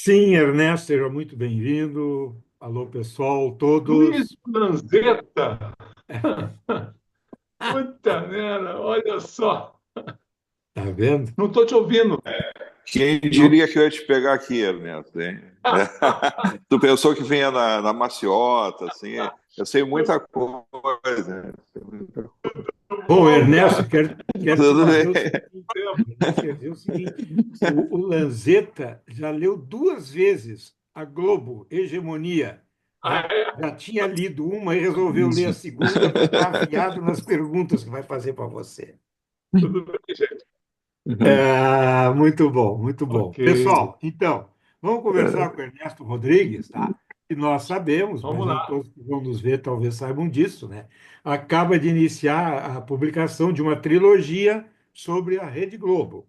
Sim, Ernesto, seja muito bem-vindo. Alô, pessoal, Luiz todos. Lanzetta! Puta merda, olha só. Tá vendo? Não estou te ouvindo. Quem Não, diria que eu ia te pegar aqui, Ernesto, hein? Tu pensou que vinha na maciota, assim. Eu sei muita coisa. bom, Bom, Ernesto, cara, quero te Tudo dizer bem. o seguinte, Ernesto, quero dizer o seguinte, o Lanzetta já leu duas vezes a Globo, Hegemonia, ah, né? é, Já tinha lido uma e resolveu ler a segunda para estar afiado nas perguntas que vai fazer para você. tudo bem, gente. Muito bom, muito bom. Ok, Pessoal, então, vamos conversar com o Ernesto Rodrigues, tá? Que nós sabemos, vamos mas nem lá. todos que vão nos ver talvez saibam disso, né? Acaba de iniciar a publicação de uma trilogia sobre a Rede Globo.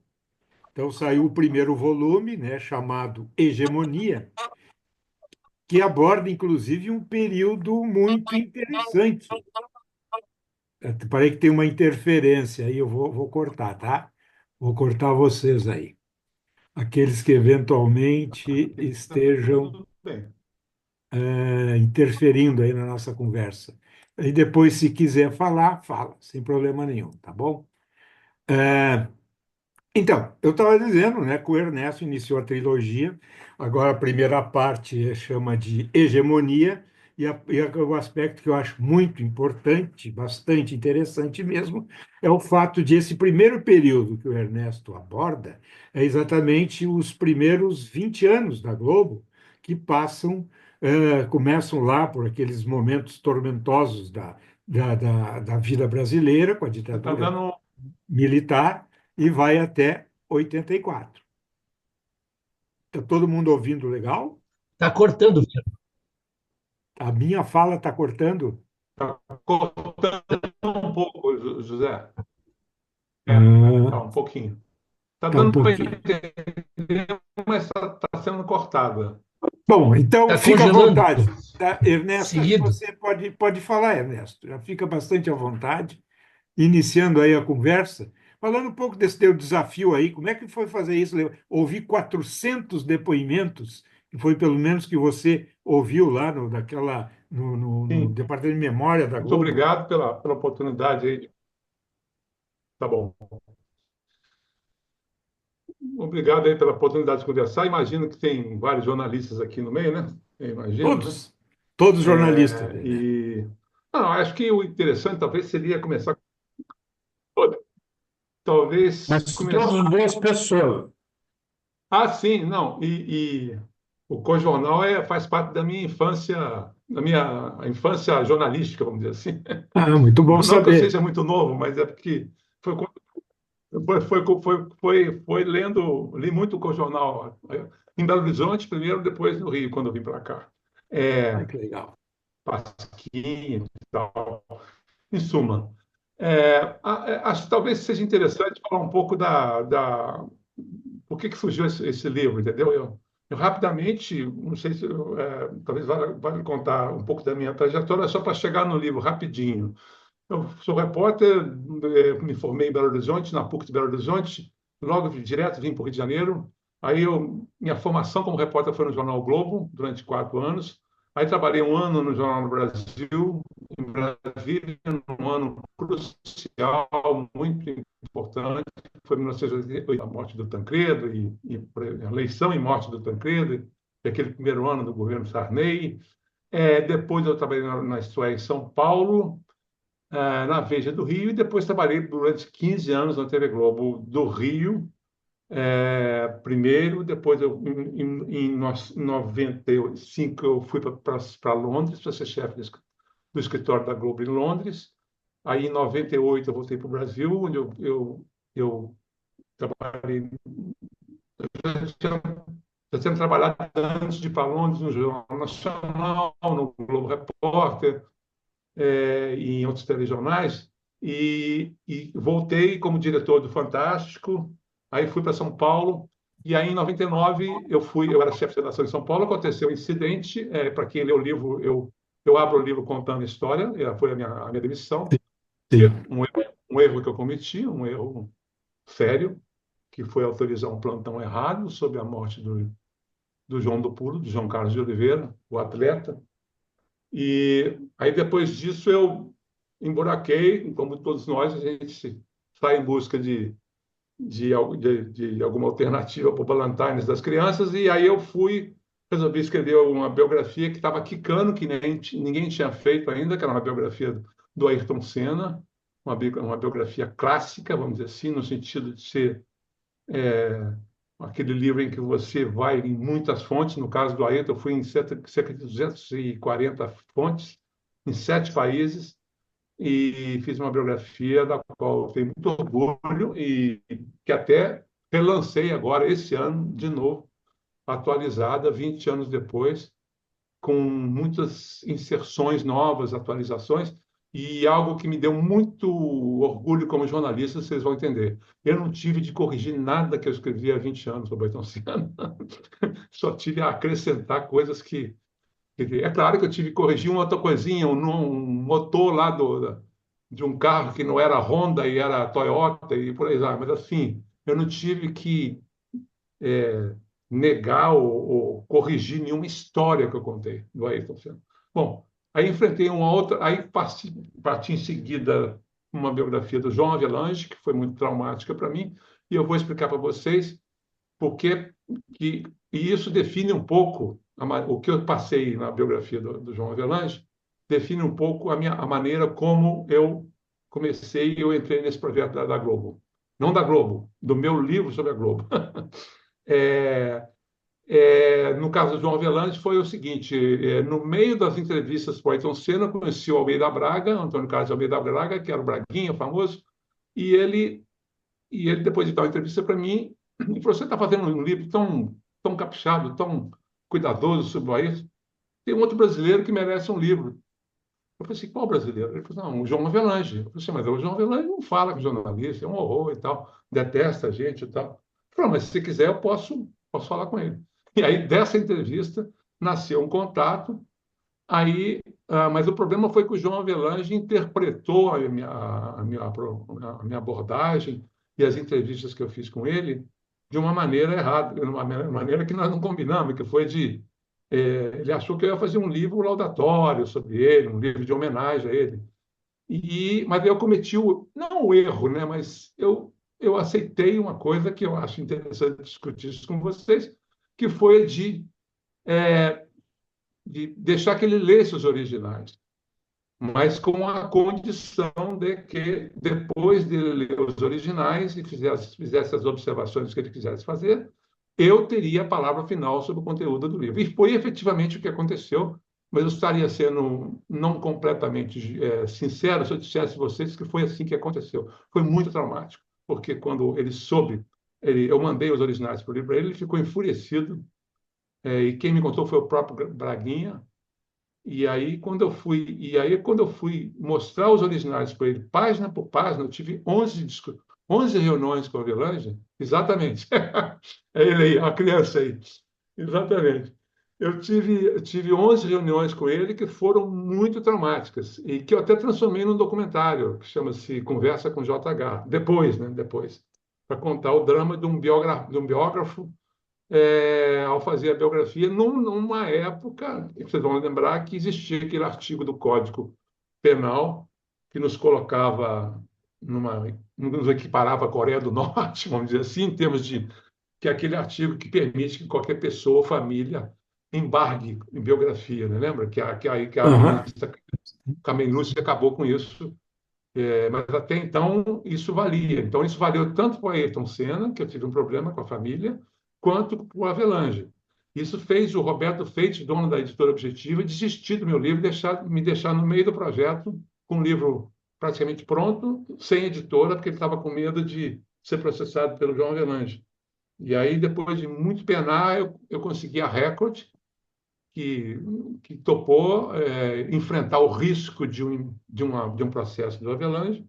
Então, saiu o primeiro volume, né, chamado Hegemonia, que aborda, inclusive, um período muito interessante. Parei que tem uma interferência aí, eu vou cortar, tá? Vou cortar vocês aí. Aqueles que eventualmente estejam Tudo bem. interferindo aí na nossa conversa. E depois, se quiser falar, fala, sem problema nenhum, tá bom? Então, eu estava dizendo, né, que o Ernesto iniciou a trilogia, agora a primeira parte chama de hegemonia, o aspecto que eu acho muito importante, bastante interessante mesmo, é o fato de esse primeiro período que o Ernesto aborda, é exatamente os primeiros 20 anos da Globo, que começam lá por aqueles momentos tormentosos da vida brasileira, com a Você está ditadura dando. militar e vai até 84. Está todo mundo ouvindo legal? Tá cortando, Pedro. A minha fala está cortando? Tá cortando um pouco, José. É, Ah, tá um pouquinho. Tá tá um dando para pouquinho. entender, mas está sendo cortada. Bom, então Tá fica à congelando. vontade. Tá? Ernesto, acho que Seguido. você pode falar, Ernesto. Já fica bastante à vontade, iniciando aí a conversa. Falando um pouco desse teu desafio aí, como é que foi fazer isso? Ouvir 400 depoimentos, que foi pelo menos que você ouviu lá no Sim, Departamento de Memória da muito Globo. obrigado pela oportunidade aí. Tá bom. Obrigado aí pela oportunidade de conversar. Imagino que tem vários jornalistas aqui no meio, né? Eu imagino, né? Todos jornalistas, É, né? não, acho que o interessante talvez seria começar. Talvez Mas começar. todas boas pessoas. Ah, sim, não. E o Cojornal faz parte da minha infância, da minha infância jornalística, vamos dizer assim. Ah, muito bom Não que eu saber. seja muito novo, mas é porque foi foi lendo, li muito o jornal em Belo Horizonte primeiro, depois no Rio, quando eu vim para cá. Ai, É, que legal. Pasquim e tal. Em suma, acho que talvez seja interessante falar um pouco por que surgiu esse livro, entendeu? Eu rapidamente, não sei se talvez valha contar um pouco da minha trajetória só para chegar no livro rapidinho. Eu sou repórter, me formei em Belo Horizonte, na PUC de Belo Horizonte, logo direto vim para o Rio de Janeiro. Minha formação como repórter foi no Jornal o Globo, durante 4 anos. Aí trabalhei um ano no Jornal do Brasil, em Brasília, num ano crucial, muito importante. Foi 1988, a morte do Tancredo, a eleição e morte do Tancredo, e aquele primeiro ano do governo Sarney. Depois eu trabalhei na Isto é, em São Paulo, na Veja do Rio, e depois trabalhei durante 15 anos na TV Globo do Rio, primeiro, depois em 95 eu fui para Londres para ser chefe do escritório da Globo em Londres. Aí em 98 eu voltei para o Brasil, onde eu trabalhei, eu tinha trabalhado antes de ir para Londres no Jornal Nacional, no Globo Repórter, e em outros telejornais, e voltei como diretor do Fantástico, aí fui para São Paulo, e aí em 99 eu era chefe de redação em São Paulo, aconteceu um incidente, para quem lê o livro, eu abro o livro contando a história, foi a minha demissão, Sim. um erro que eu cometi, um erro sério, que foi autorizar um plantão errado sobre a morte do João do Pulo, do João Carlos de Oliveira, o atleta. E aí, depois disso, eu emburaquei, como todos nós, a gente sai em busca de alguma alternativa para o Ballantines das crianças, e aí eu resolvi escrever uma biografia que estava quicando, que ninguém tinha feito ainda, que era uma biografia do Ayrton Senna, uma biografia clássica, vamos dizer assim, no sentido de ser aquele livro em que você vai em muitas fontes. No caso do Ayrton, eu fui em cerca de 240 fontes, em 7 países, e fiz uma biografia da qual eu tenho muito orgulho e que até relancei agora, esse ano, de novo, atualizada, 20 anos depois, com muitas inserções novas, atualizações, e algo que me deu muito orgulho como jornalista, vocês vão entender. Eu não tive de corrigir nada que eu escrevi há 20 anos sobre Ayrton Senna, só tive a acrescentar coisas que... É claro que eu tive que corrigir uma outra coisinha, um motor lá de um carro que não era Honda e era Toyota e por aí vai, mas assim, eu não tive que negar ou corrigir nenhuma história que eu contei do Ayrton Senna. Bom, aí enfrentei uma outra, aí parti em seguida uma biografia do João Avelange, que foi muito traumática para mim, e eu vou explicar para vocês porque e isso define um pouco o que eu passei na biografia do João Avelange, define um pouco a maneira como eu comecei e eu entrei nesse projeto da Globo. Não da Globo, do meu livro sobre a Globo. No caso do João Avelange, foi o seguinte: no meio das entrevistas com o Ayrton Senna, eu conheci o Almeida Braga, Antônio Carlos de Almeida Braga, que era o Braguinha famoso, e ele depois de dar uma entrevista para mim, ele falou: você está fazendo um livro tão caprichado, tão cuidadoso sobre o Ayrton, tem um outro brasileiro que merece um livro. Eu falei assim: qual brasileiro? Ele falou: não, o João Avelange. Eu falei assim: mas o João Avelange não fala com jornalista, é um horror e tal, detesta a gente e tal. Ele falou: mas se quiser, eu posso falar com ele. E aí, dessa entrevista, nasceu um contato. Mas o problema foi que o João Avelange interpretou a minha abordagem e as entrevistas que eu fiz com ele de uma maneira errada, de uma maneira que nós não combinamos, que foi ele achou que eu ia fazer um livro laudatório sobre ele, um livro de homenagem a ele. Mas eu cometi não o erro, né? Mas eu aceitei uma coisa que eu acho interessante discutir isso com vocês, que foi de deixar que ele lesse os originais, mas com a condição de que, depois de ler os originais e fizesse as observações que ele quisesse fazer, eu teria a palavra final sobre o conteúdo do livro. E foi efetivamente o que aconteceu, mas eu estaria sendo não completamente sincero se eu dissesse a vocês que foi assim que aconteceu. Foi muito traumático, porque quando ele soube, eu mandei os originais para o livro para ele, ele ficou enfurecido, e quem me contou foi o próprio Braguinha. Quando eu fui mostrar os originais para ele, página por página, eu tive 11 reuniões com o Avelange, exatamente. É ele aí, a criança aí. Exatamente. Eu tive 11 reuniões com ele que foram muito traumáticas e que eu até transformei num documentário que chama-se Conversa com JH, depois, né? Depois, para contar o drama de um biógrafo ao fazer a biografia, numa época, vocês vão lembrar que existia aquele artigo do Código Penal que nos colocava nos equiparava à Coreia do Norte, vamos dizer assim, em termos de que é aquele artigo que permite que qualquer pessoa ou família embargue em biografia, né? Lembra que a Aham. ministra Carmen Lúcia acabou com isso, mas até então isso valia. Então isso valeu tanto para o Ayrton Senna, que eu tive um problema com a família, quanto para o Avelange. Isso fez o Roberto Feito, dono da editora Objetiva, desistir do meu livro e me deixar no meio do projeto com o livro praticamente pronto, sem editora, porque ele estava com medo de ser processado pelo João Avelange. E aí, depois de muito penar, eu consegui a Record, que topou enfrentar o risco de um processo do Avelange,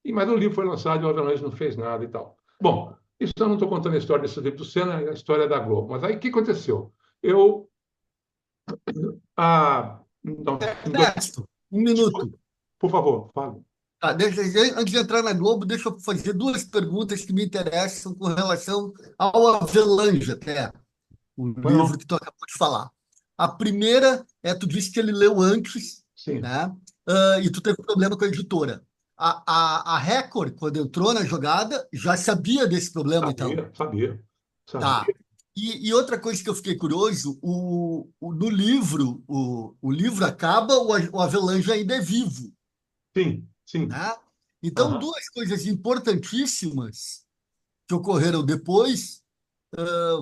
mas o livro foi lançado e o Avelange não fez nada e tal. Bom, isso eu não estou contando a história desse livro do Senna, é a história da Globo. Mas aí o que aconteceu? Não, Ernesto, um minuto. por favor, fale. Antes de entrar na Globo, deixa eu fazer duas perguntas que me interessam com relação ao Avelange até. o Pois livro não. que tu acabou de falar. A primeira tu disse que ele leu antes, Sim, né? E tu teve problema com a editora. A Record, quando entrou na jogada, já sabia desse problema, então. sabia, sabia, Tá. sabia. E outra coisa que eu fiquei curioso, no livro, o livro acaba, o Avelange ainda é vivo, Sim, sim. né? Então, Aham. duas coisas importantíssimas que ocorreram depois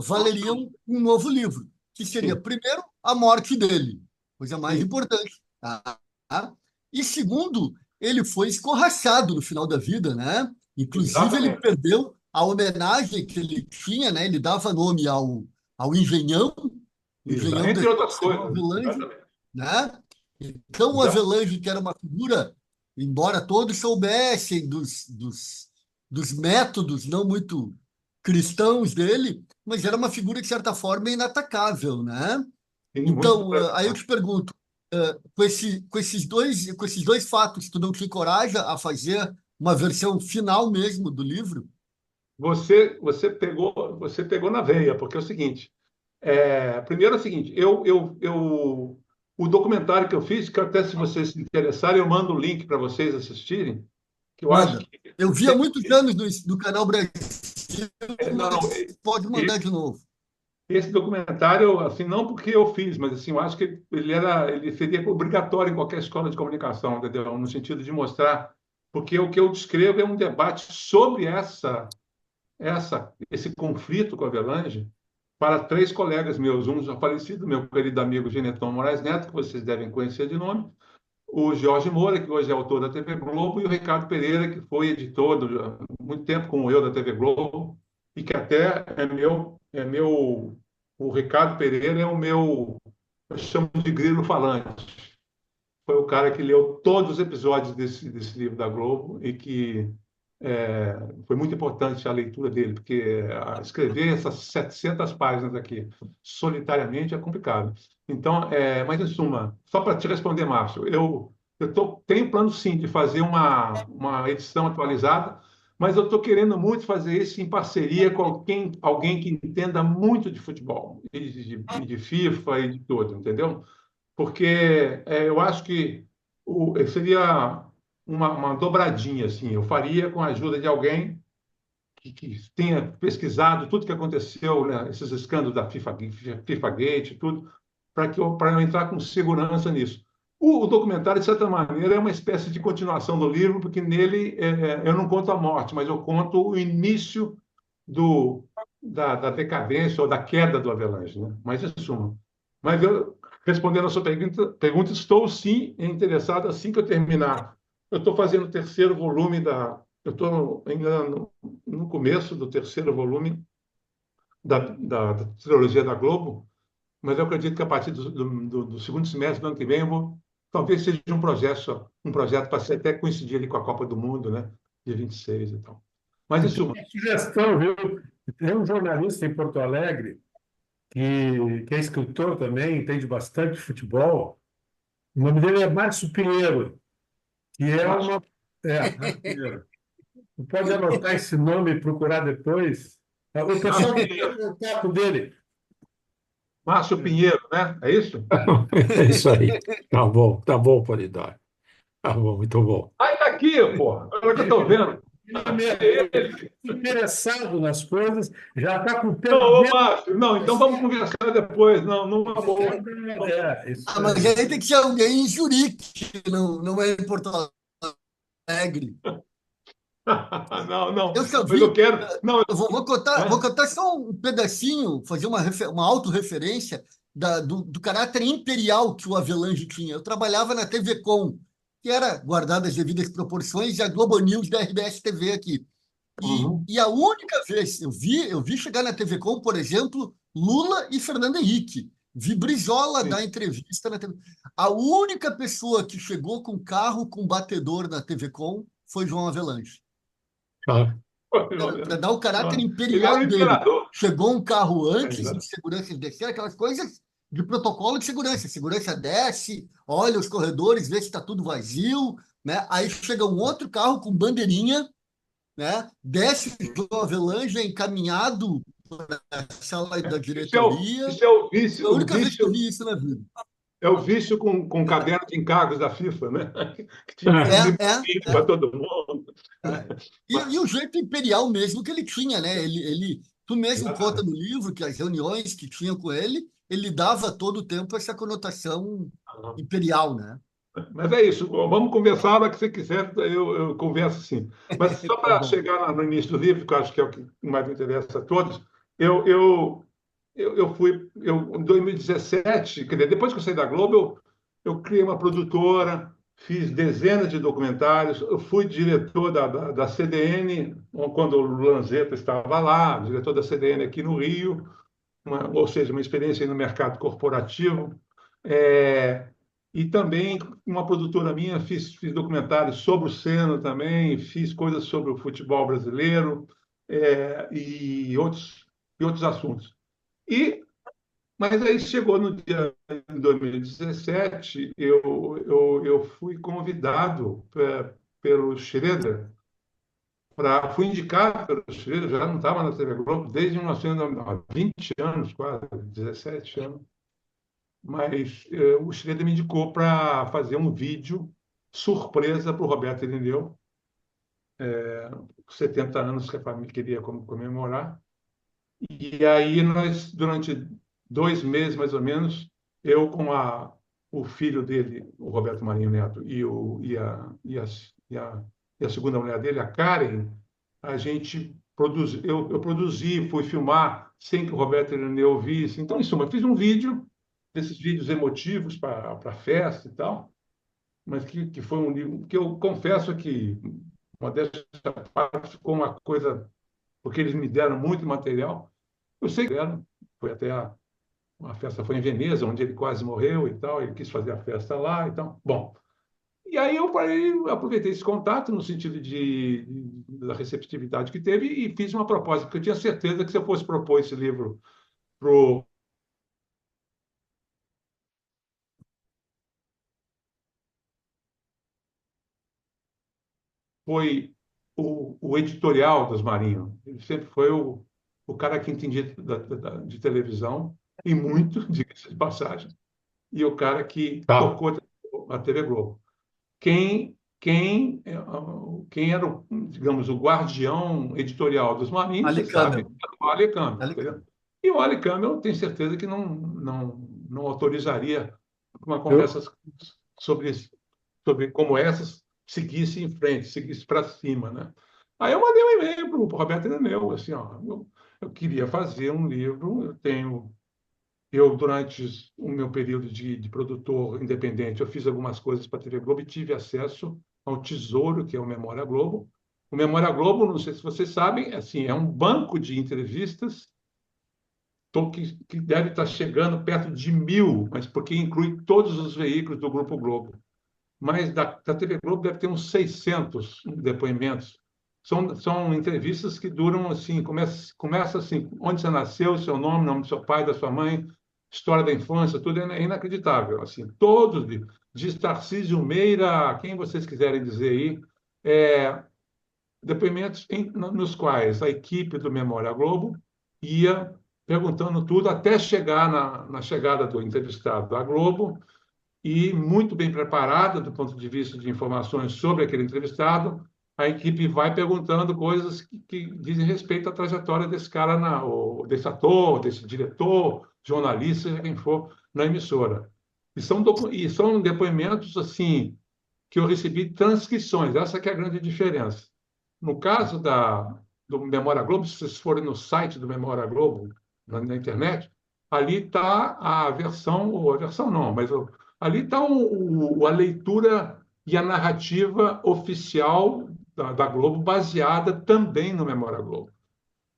valeriam um novo livro, que seria, Sim, primeiro, a morte dele, coisa mais sim. importante. Tá? E segundo, ele foi escorraçado no final da vida, né? Inclusive, ele Exatamente. perdeu a homenagem que ele tinha, né? Ele dava nome ao Engenhão, o Engenhão Entre deixou outras de ser o coisas. Avelange, Exatamente. né? Então, o Exa- Avelange, que era uma figura, embora todos soubessem dos métodos não muito cristãos dele, mas era uma figura, de certa forma, inatacável, né? Sim, muito Então, complexo. aí eu te pergunto, com esses dois fatos, tu não te encoraja a fazer uma versão final mesmo do livro? Você pegou na veia, porque é o seguinte. Primeiro é o seguinte, o documentário que eu fiz, que até se vocês se interessarem, eu mando o link para vocês assistirem, que eu acho Manda. que Eu vi há muitos anos no canal Brasil, não, não, mas pode mandar de novo. esse documentário, assim, não porque eu fiz, mas assim, eu acho que ele seria obrigatório em qualquer escola de comunicação, entendeu? No sentido de mostrar, porque o que eu descrevo é um debate sobre esse conflito com a Avelange para três colegas meus, um já falecido, meu querido amigo Geneton Moraes Neto, que vocês devem conhecer de nome, o Jorge Moura, que hoje é autor da TV Globo, e o Ricardo Pereira, que foi editor muito tempo como eu da TV Globo, e que até o Ricardo Pereira é o meu, eu chamo de grilo falante. Foi o cara que leu todos os episódios desse livro da Globo e que foi muito importante a leitura dele, porque escrever essas 700 páginas aqui solitariamente é complicado. Então, mas em suma, só para te responder, Márcio, tenho plano sim de fazer uma edição atualizada, mas eu estou querendo muito fazer isso em parceria com alguém que entenda muito de futebol, e de FIFA e de tudo, entendeu? Porque eu acho que seria uma dobradinha, assim. Eu faria com a ajuda de alguém que tenha pesquisado tudo que aconteceu, né, esses escândalos da FIFA Gate, tudo, para eu entrar com segurança nisso. O documentário, de certa maneira, é uma espécie de continuação do livro, porque nele eu não conto a morte, mas eu conto o início do, da decadência ou da queda do Avelange, né? Mas, em suma. Mas eu, respondendo a sua pergunta, estou sim interessado assim que eu terminar. Eu estou fazendo o terceiro volume eu estou ainda no começo do terceiro volume da trilogia da Globo, mas eu acredito que a partir do segundo semestre do ano que vem talvez seja um projeto para até coincidir ali com a Copa do Mundo, né? De 26 e tal. Mas, em suma, Uma sugestão, viu? Tem um jornalista em Porto Alegre que é escritor também, entende bastante de futebol. O nome dele é Márcio Pinheiro, que é Márcio, uma. Márcio Pinheiro. Você pode anotar esse nome e procurar depois. O Márcio pessoal vai ter Pinheiro. o contato dele. Márcio Pinheiro, né? É isso? É isso aí. Tá bom, Polidoro. Tá bom, muito bom. Aí tá aqui, porra. Agora que eu tô vendo. Ele é interessado nas coisas, já está com o Não, tempo ô, dele. Márcio, não, então vamos conversar depois. Não, não é bom. Isso Mas aí. aí tem que ser alguém em Zurique, não é em Porto Alegre. Não, não. Eu só Mas eu vi. quero. Não, Eu vou é? contar só um pedacinho, fazer uma autorreferência do caráter imperial que o Avelange tinha. Eu trabalhava na TV Com, que era, guardada as devidas proporções, a Globo News da RBS TV aqui. Uhum. E a única vez eu vi chegar na TV Com, por exemplo, Lula e Fernando Henrique. Vi Brizola Sim. dar entrevista na TV. A única pessoa que chegou com carro com batedor na TV Com foi João Avelange Tá. para dar o caráter Ele era o imperial dele. imperador. Chegou um carro antes de Exato. segurança descer, aquelas coisas de protocolo de segurança. Segurança desce, olha os corredores, vê se está tudo vazio, né? Aí chega um outro carro com bandeirinha, né? Desce o João Avelange encaminhado para a sala da diretoria. Isso é o Foi a única vez que eu vi isso na vida. é o vício com caderno de encargos da FIFA, né? Que tinha que É. imprimir para todo mundo. E o jeito imperial mesmo que ele tinha, né? Tu mesmo conta no livro que as reuniões que tinham com ele dava todo o tempo essa conotação imperial, né? Mas é isso, vamos conversar a hora que você quiser, eu converso sim. Mas só Tá para bom. chegar no início do livro, que eu acho que é o que mais interessa a todos, eu fui, em 2017, quer dizer, depois que eu saí da Globo, eu criei uma produtora, fiz dezenas de documentários, eu fui diretor da CDN, quando o Lanzetta estava lá, diretor da CDN aqui no Rio, ou seja, uma experiência no mercado corporativo. É, e também uma produtora minha, fiz documentários sobre o Senna também, fiz coisas sobre o futebol brasileiro, e outros assuntos. E, mas aí chegou no dia em 2017, eu fui convidado pelo Schroeder, fui indicado pelo Schroeder, já não estava na TV Globo desde 1920 anos, quase, 17 anos. Mas o Schroeder me indicou para fazer um vídeo surpresa para o Roberto Irineu, 70 anos que a família queria comemorar. E aí nós, durante 2 meses mais ou menos, eu com o filho dele, o Roberto Marinho Neto, e a segunda mulher dele, a Karen, a gente eu produzi, fui filmar sem que o Roberto Irineu visse. Então, em suma, eu fiz um vídeo, desses vídeos emotivos para a festa e tal, mas que foi um livro que eu confesso que, modéstia à parte, ficou uma coisa, porque eles me deram muito material. Eu sei que deram, foi até uma festa foi em Veneza, onde ele quase morreu e tal, ele quis fazer a festa lá, então, bom. E aí eu parei, aproveitei esse contato no sentido da receptividade que teve e fiz uma proposta, porque eu tinha certeza que se eu fosse propor esse livro pro foi o editorial dos Marinho. Ele sempre foi o cara que entendia de televisão, e muito, diga-se de passagem, e o cara que Tá. tocou a TV Globo. Quem era, digamos, o guardião editorial dos Marinho, você Ali sabe, Câmara. era o Ale Câmara, Ali entendeu? Câmara. E o Ale Câmara, eu tenho certeza que não autorizaria uma Eu, conversa sobre, sobre como essas seguisse em frente, seguisse para cima, né? Aí eu mandei um e-mail para o Roberto Irineu, assim, ó, eu queria fazer um livro, durante o meu período de produtor independente, eu fiz algumas coisas para a TV Globo e tive acesso ao Tesouro, que é o Memória Globo. O Memória Globo, não sei se vocês sabem, assim, é um banco de entrevistas que deve estar chegando perto de 1.000, mas porque inclui todos os veículos do Grupo Globo. Mas da TV Globo deve ter uns 600 depoimentos. São entrevistas que duram assim, começa assim, onde você nasceu, seu nome do seu pai, da sua mãe, história da infância, tudo é inacreditável. Assim, todos, de Tarcísio Meira, quem vocês quiserem dizer aí, depoimentos nos quais a equipe do Memória Globo ia perguntando tudo até chegar na chegada do entrevistado da Globo, e muito bem preparada do ponto de vista de informações sobre aquele entrevistado, a equipe vai perguntando coisas que dizem respeito à trajetória desse cara, desse ator, desse diretor, jornalista, seja quem for, na emissora. E são depoimentos assim que eu recebi transcrições, essa que é a grande diferença. No caso do Memória Globo, se vocês forem no site do Memória Globo, na internet, ali está a versão, ou a versão não, mas ali está a leitura e a narrativa oficial da Globo, baseada também no Memória Globo.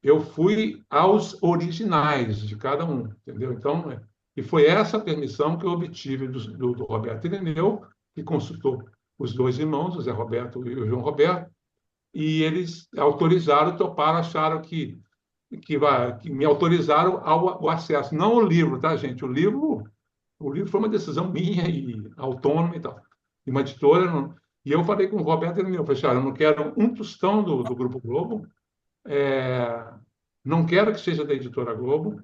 Eu fui aos originais de cada um, entendeu? Então, e foi essa permissão que eu obtive do Roberto Irineu, que consultou os dois irmãos, o Zé Roberto e o João Roberto, e eles autorizaram, toparam, acharam que me autorizaram ao acesso. Não o livro, tá, gente? O livro foi uma decisão minha e autônoma e tal. E uma editora. E eu falei com o Roberto Irineu, falei, eu não quero um tostão do Grupo Globo, Não quero que seja da Editora Globo.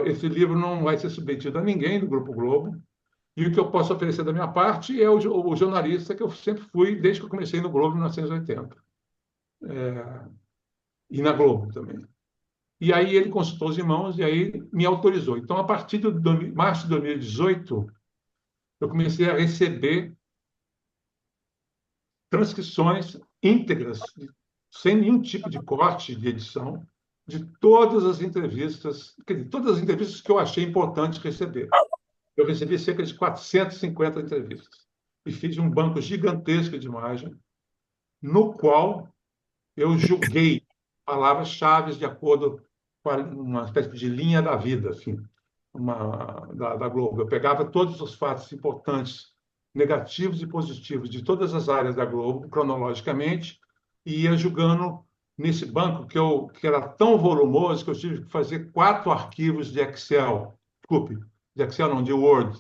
Esse livro não vai ser submetido a ninguém do Grupo Globo. E o que eu posso oferecer da minha parte é o jornalista que eu sempre fui desde que eu comecei no Globo em 1980. E na Globo também. E aí ele consultou os irmãos e aí me autorizou. Então, a partir de março de 2018, eu comecei a receber transcrições íntegras, sem nenhum tipo de corte de edição, de todas as entrevistas, quer dizer, todas as entrevistas que eu achei importante receber. Eu recebi cerca de 450 entrevistas e fiz um banco gigantesco de imagem, no qual eu julguei palavras-chave de acordo com uma espécie de linha da vida, assim, da Globo. Eu pegava todos os fatos importantes, negativos e positivos, de todas as áreas da Globo, cronologicamente, e ia julgando nesse banco que era tão volumoso que eu tive que fazer 4 arquivos de Excel. Desculpe, de Excel não, de Word,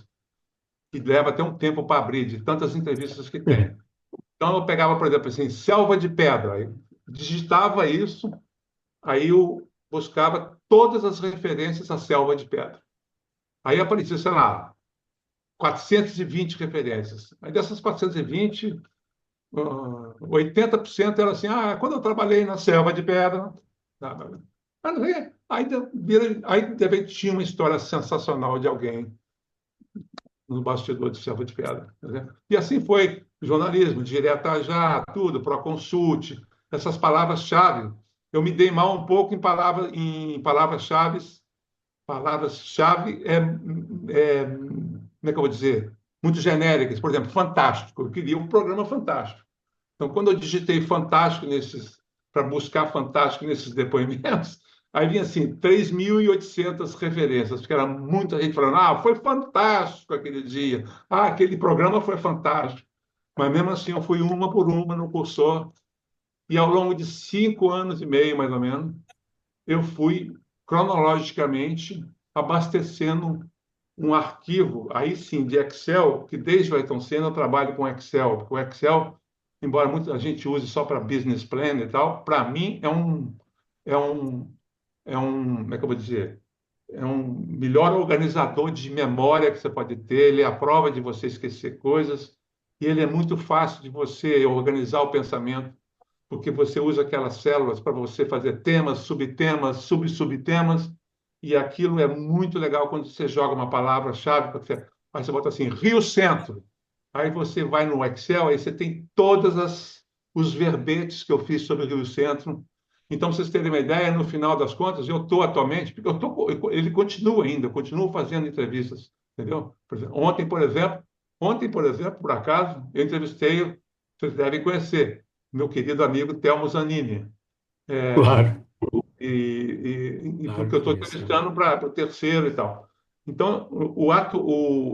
que leva até um tempo para abrir, de tantas entrevistas que tem. Então, eu pegava, por exemplo, assim, selva de pedra, aí digitava isso, aí eu buscava todas as referências à selva de pedra. Aí aparecia, sei lá, 420 referências. Aí dessas 420, 80% era assim, quando eu trabalhei na selva de pedra. Aí, de repente, tinha uma história sensacional de alguém no bastidor de selva de pedra. Né? E assim foi jornalismo, direta já, tudo, Proconsult, essas palavras-chave. Eu me dei mal um pouco em palavras-chave. Palavras-chave como é que eu vou dizer? Muito genéricas. Por exemplo, fantástico. Eu queria um programa fantástico. Então, quando eu digitei fantástico para buscar fantástico nesses depoimentos, aí vinha assim, 3.800 referências, porque era muita gente falando, foi fantástico aquele dia, aquele programa foi fantástico. Mas mesmo assim, eu fui uma por uma no cursor, e ao longo de 5 anos e meio, mais ou menos, eu fui cronologicamente abastecendo um arquivo, aí sim, de Excel, que desde o Ayrton Senna eu trabalho com Excel, porque o Excel, embora muita gente use só para business plan e tal, para mim é um, como é que eu vou dizer? É um melhor organizador de memória que você pode ter, ele é a prova de você esquecer coisas, e ele é muito fácil de você organizar o pensamento, porque você usa aquelas células para você fazer temas, subtemas, subtemas, e aquilo é muito legal quando você joga uma palavra-chave, aí você bota assim, Rio Centro, aí você vai no Excel, aí você tem os verbetes que eu fiz sobre o Rio Centro. Então, para vocês terem uma ideia, no final das contas, eu estou atualmente, porque ele continua ainda, eu continuo fazendo entrevistas, entendeu? Ontem, por exemplo, por acaso, eu entrevistei, vocês devem conhecer, meu querido amigo Telmo Zanini. Claro, claro Porque que eu estou conhecemos. entrevistando para o terceiro e tal. Então,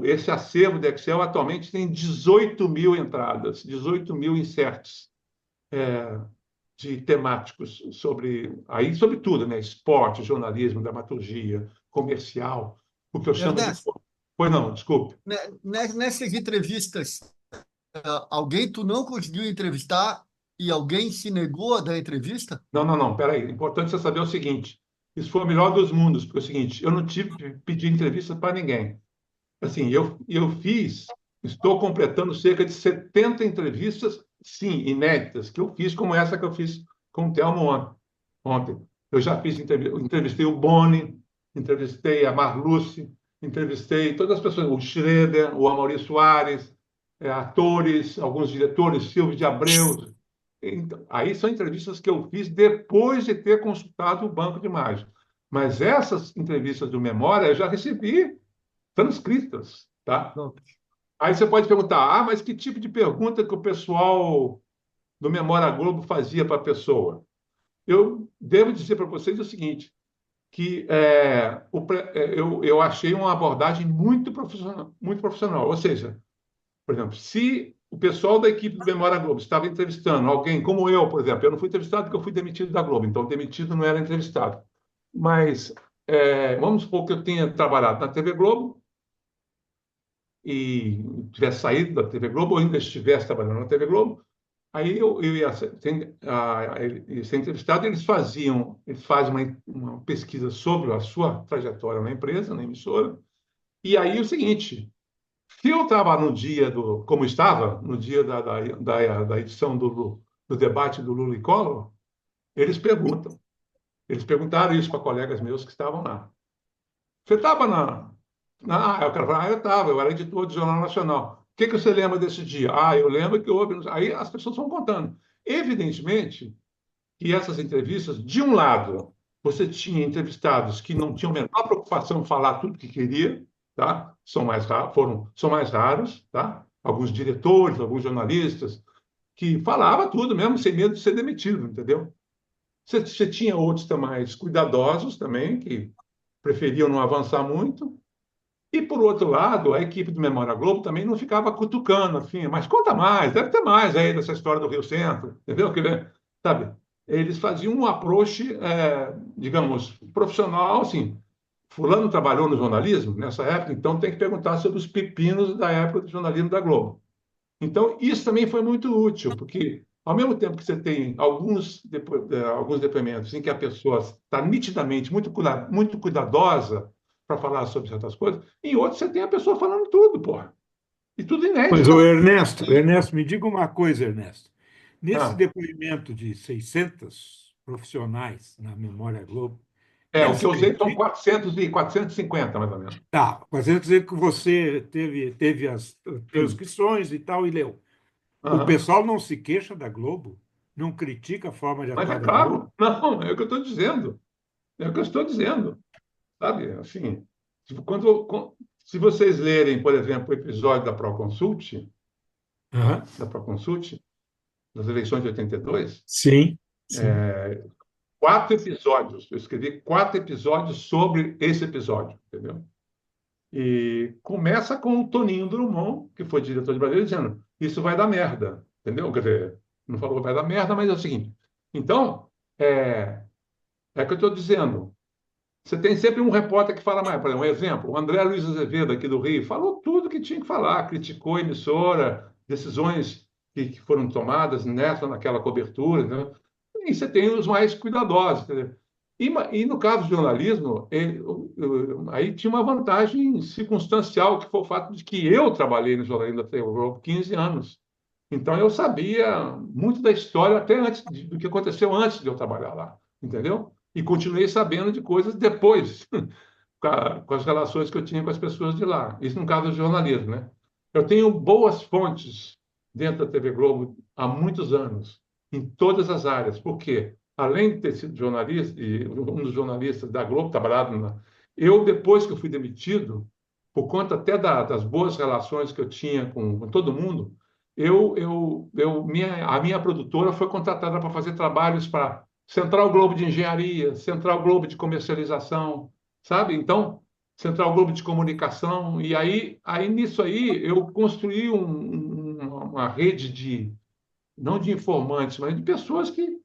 esse acervo de Excel atualmente tem 18.000 entradas, 18.000 inserts de temáticos sobre tudo, né? Esporte, jornalismo, dramaturgia, comercial, o que eu chamo de... Ernesto, Pois não, desculpe. nessas entrevistas, alguém tu não conseguiu entrevistar e alguém se negou a dar entrevista? Não, não, não, peraí. É importante você saber o seguinte: isso foi o melhor dos mundos, porque é o seguinte, eu não tive que pedir entrevista para ninguém. Assim, eu estou completando cerca de 70 entrevistas, sim, inéditas, que eu fiz, como essa que eu fiz com o Telmo ontem. Eu já entrevistei o Boni, entrevistei a Marluce, entrevistei todas as pessoas, o Schroeder, o Amaury Soares, atores, alguns diretores, Silvio de Abreu. Então, aí são entrevistas que eu fiz depois de ter consultado o banco de imagens. Mas essas entrevistas do Memória eu já recebi transcritas, tá? Não. Aí você pode perguntar, mas que tipo de pergunta que o pessoal do Memória Globo fazia para a pessoa? Eu devo dizer para vocês o seguinte, que eu achei uma abordagem muito profissional, muito profissional. Ou seja, por exemplo, se o pessoal da equipe do Memória Globo estava entrevistando alguém como eu, por exemplo, eu não fui entrevistado porque eu fui demitido da Globo, então demitido não era entrevistado. Mas vamos supor que eu tenha trabalhado na TV Globo, e tivesse saído da TV Globo, ou ainda estivesse trabalhando na TV Globo, Aí eu ia ser entrevistado, eles fazem uma pesquisa sobre a sua trajetória na empresa, na emissora, e aí o seguinte, se eu estava no dia como estava, no dia da edição do debate do Lula e Collor, eles perguntam, eles perguntaram isso para colegas meus que estavam lá. Você estava eu quero falar, eu estava, eu era editor do Jornal Nacional. O que que você lembra desse dia? Eu lembro que houve. Aí as pessoas vão contando. Evidentemente que essas entrevistas, de um lado, você tinha entrevistados que não tinham a menor preocupação em falar tudo que queria, tá? São mais raros, tá? Alguns diretores, alguns jornalistas que falava tudo mesmo, sem medo de ser demitido, entendeu? Você tinha outros mais cuidadosos também, que preferiam não avançar muito. E, por outro lado, a equipe do Memória Globo também não ficava cutucando, assim, mas conta mais, deve ter mais aí dessa história do Rio Centro, entendeu? Sabe? Eles faziam um approach, digamos, profissional, assim, fulano trabalhou no jornalismo nessa época, então tem que perguntar sobre os pepinos da época do jornalismo da Globo. Então, isso também foi muito útil, porque, ao mesmo tempo que você tem alguns depoimentos em que a pessoa está nitidamente muito cuidadosa para falar sobre certas coisas, em outros você tem a pessoa falando tudo, porra. E tudo Mas, inédito. o Ernesto, me diga uma coisa, Ernesto. Nesse Ah, depoimento de 600 profissionais na Memória Globo, o eles que eu usei são criticam. 450, mais ou menos. Tá, fazendo dizer que você teve as Sim. transcrições e tal e leu. O Aham. pessoal não se queixa da Globo? Não critica a forma de Mas é atuar da Globo? claro, não, é o que eu estou dizendo. É o que eu estou dizendo. Sabe? Assim, se vocês lerem, por exemplo, o episódio Aham. da Proconsult, das eleições de 82, Sim, sim. 4 episódios. Eu escrevi 4 episódios sobre esse episódio, entendeu? E começa com o Toninho Drummond, que foi diretor de Brasília, dizendo: isso vai dar merda, entendeu? Quer dizer, não falou vai dar merda, mas é o seguinte. Então, é que eu estou dizendo. Você tem sempre um repórter que fala mais. Por exemplo, um exemplo, o André Luiz Azevedo, aqui do Rio, falou tudo que tinha que falar, criticou a emissora, decisões que foram tomadas naquela cobertura. Né? E você tem os mais cuidadosos. Entendeu? E no caso do jornalismo, aí tinha uma vantagem circunstancial, que foi o fato de que eu trabalhei no jornalismo da TV Globo 15 anos. Então, eu sabia muito da história até antes do que aconteceu antes de eu trabalhar lá, entendeu? E continuei sabendo de coisas depois, com as relações que eu tinha com as pessoas de lá. Isso no caso do jornalismo, né? Eu tenho boas fontes dentro da TV Globo há muitos anos, em todas as áreas. Por quê? Além de ter sido jornalista, e um dos jornalistas da Globo, trabalhado eu, depois que eu fui demitido, por conta até das boas relações que eu tinha com todo mundo, a minha produtora foi contratada para fazer trabalhos para Central Globo de Engenharia, Central Globo de Comercialização, sabe? Então, Central Globo de Comunicação. E aí nisso aí, eu construí uma rede não de informantes, mas de pessoas que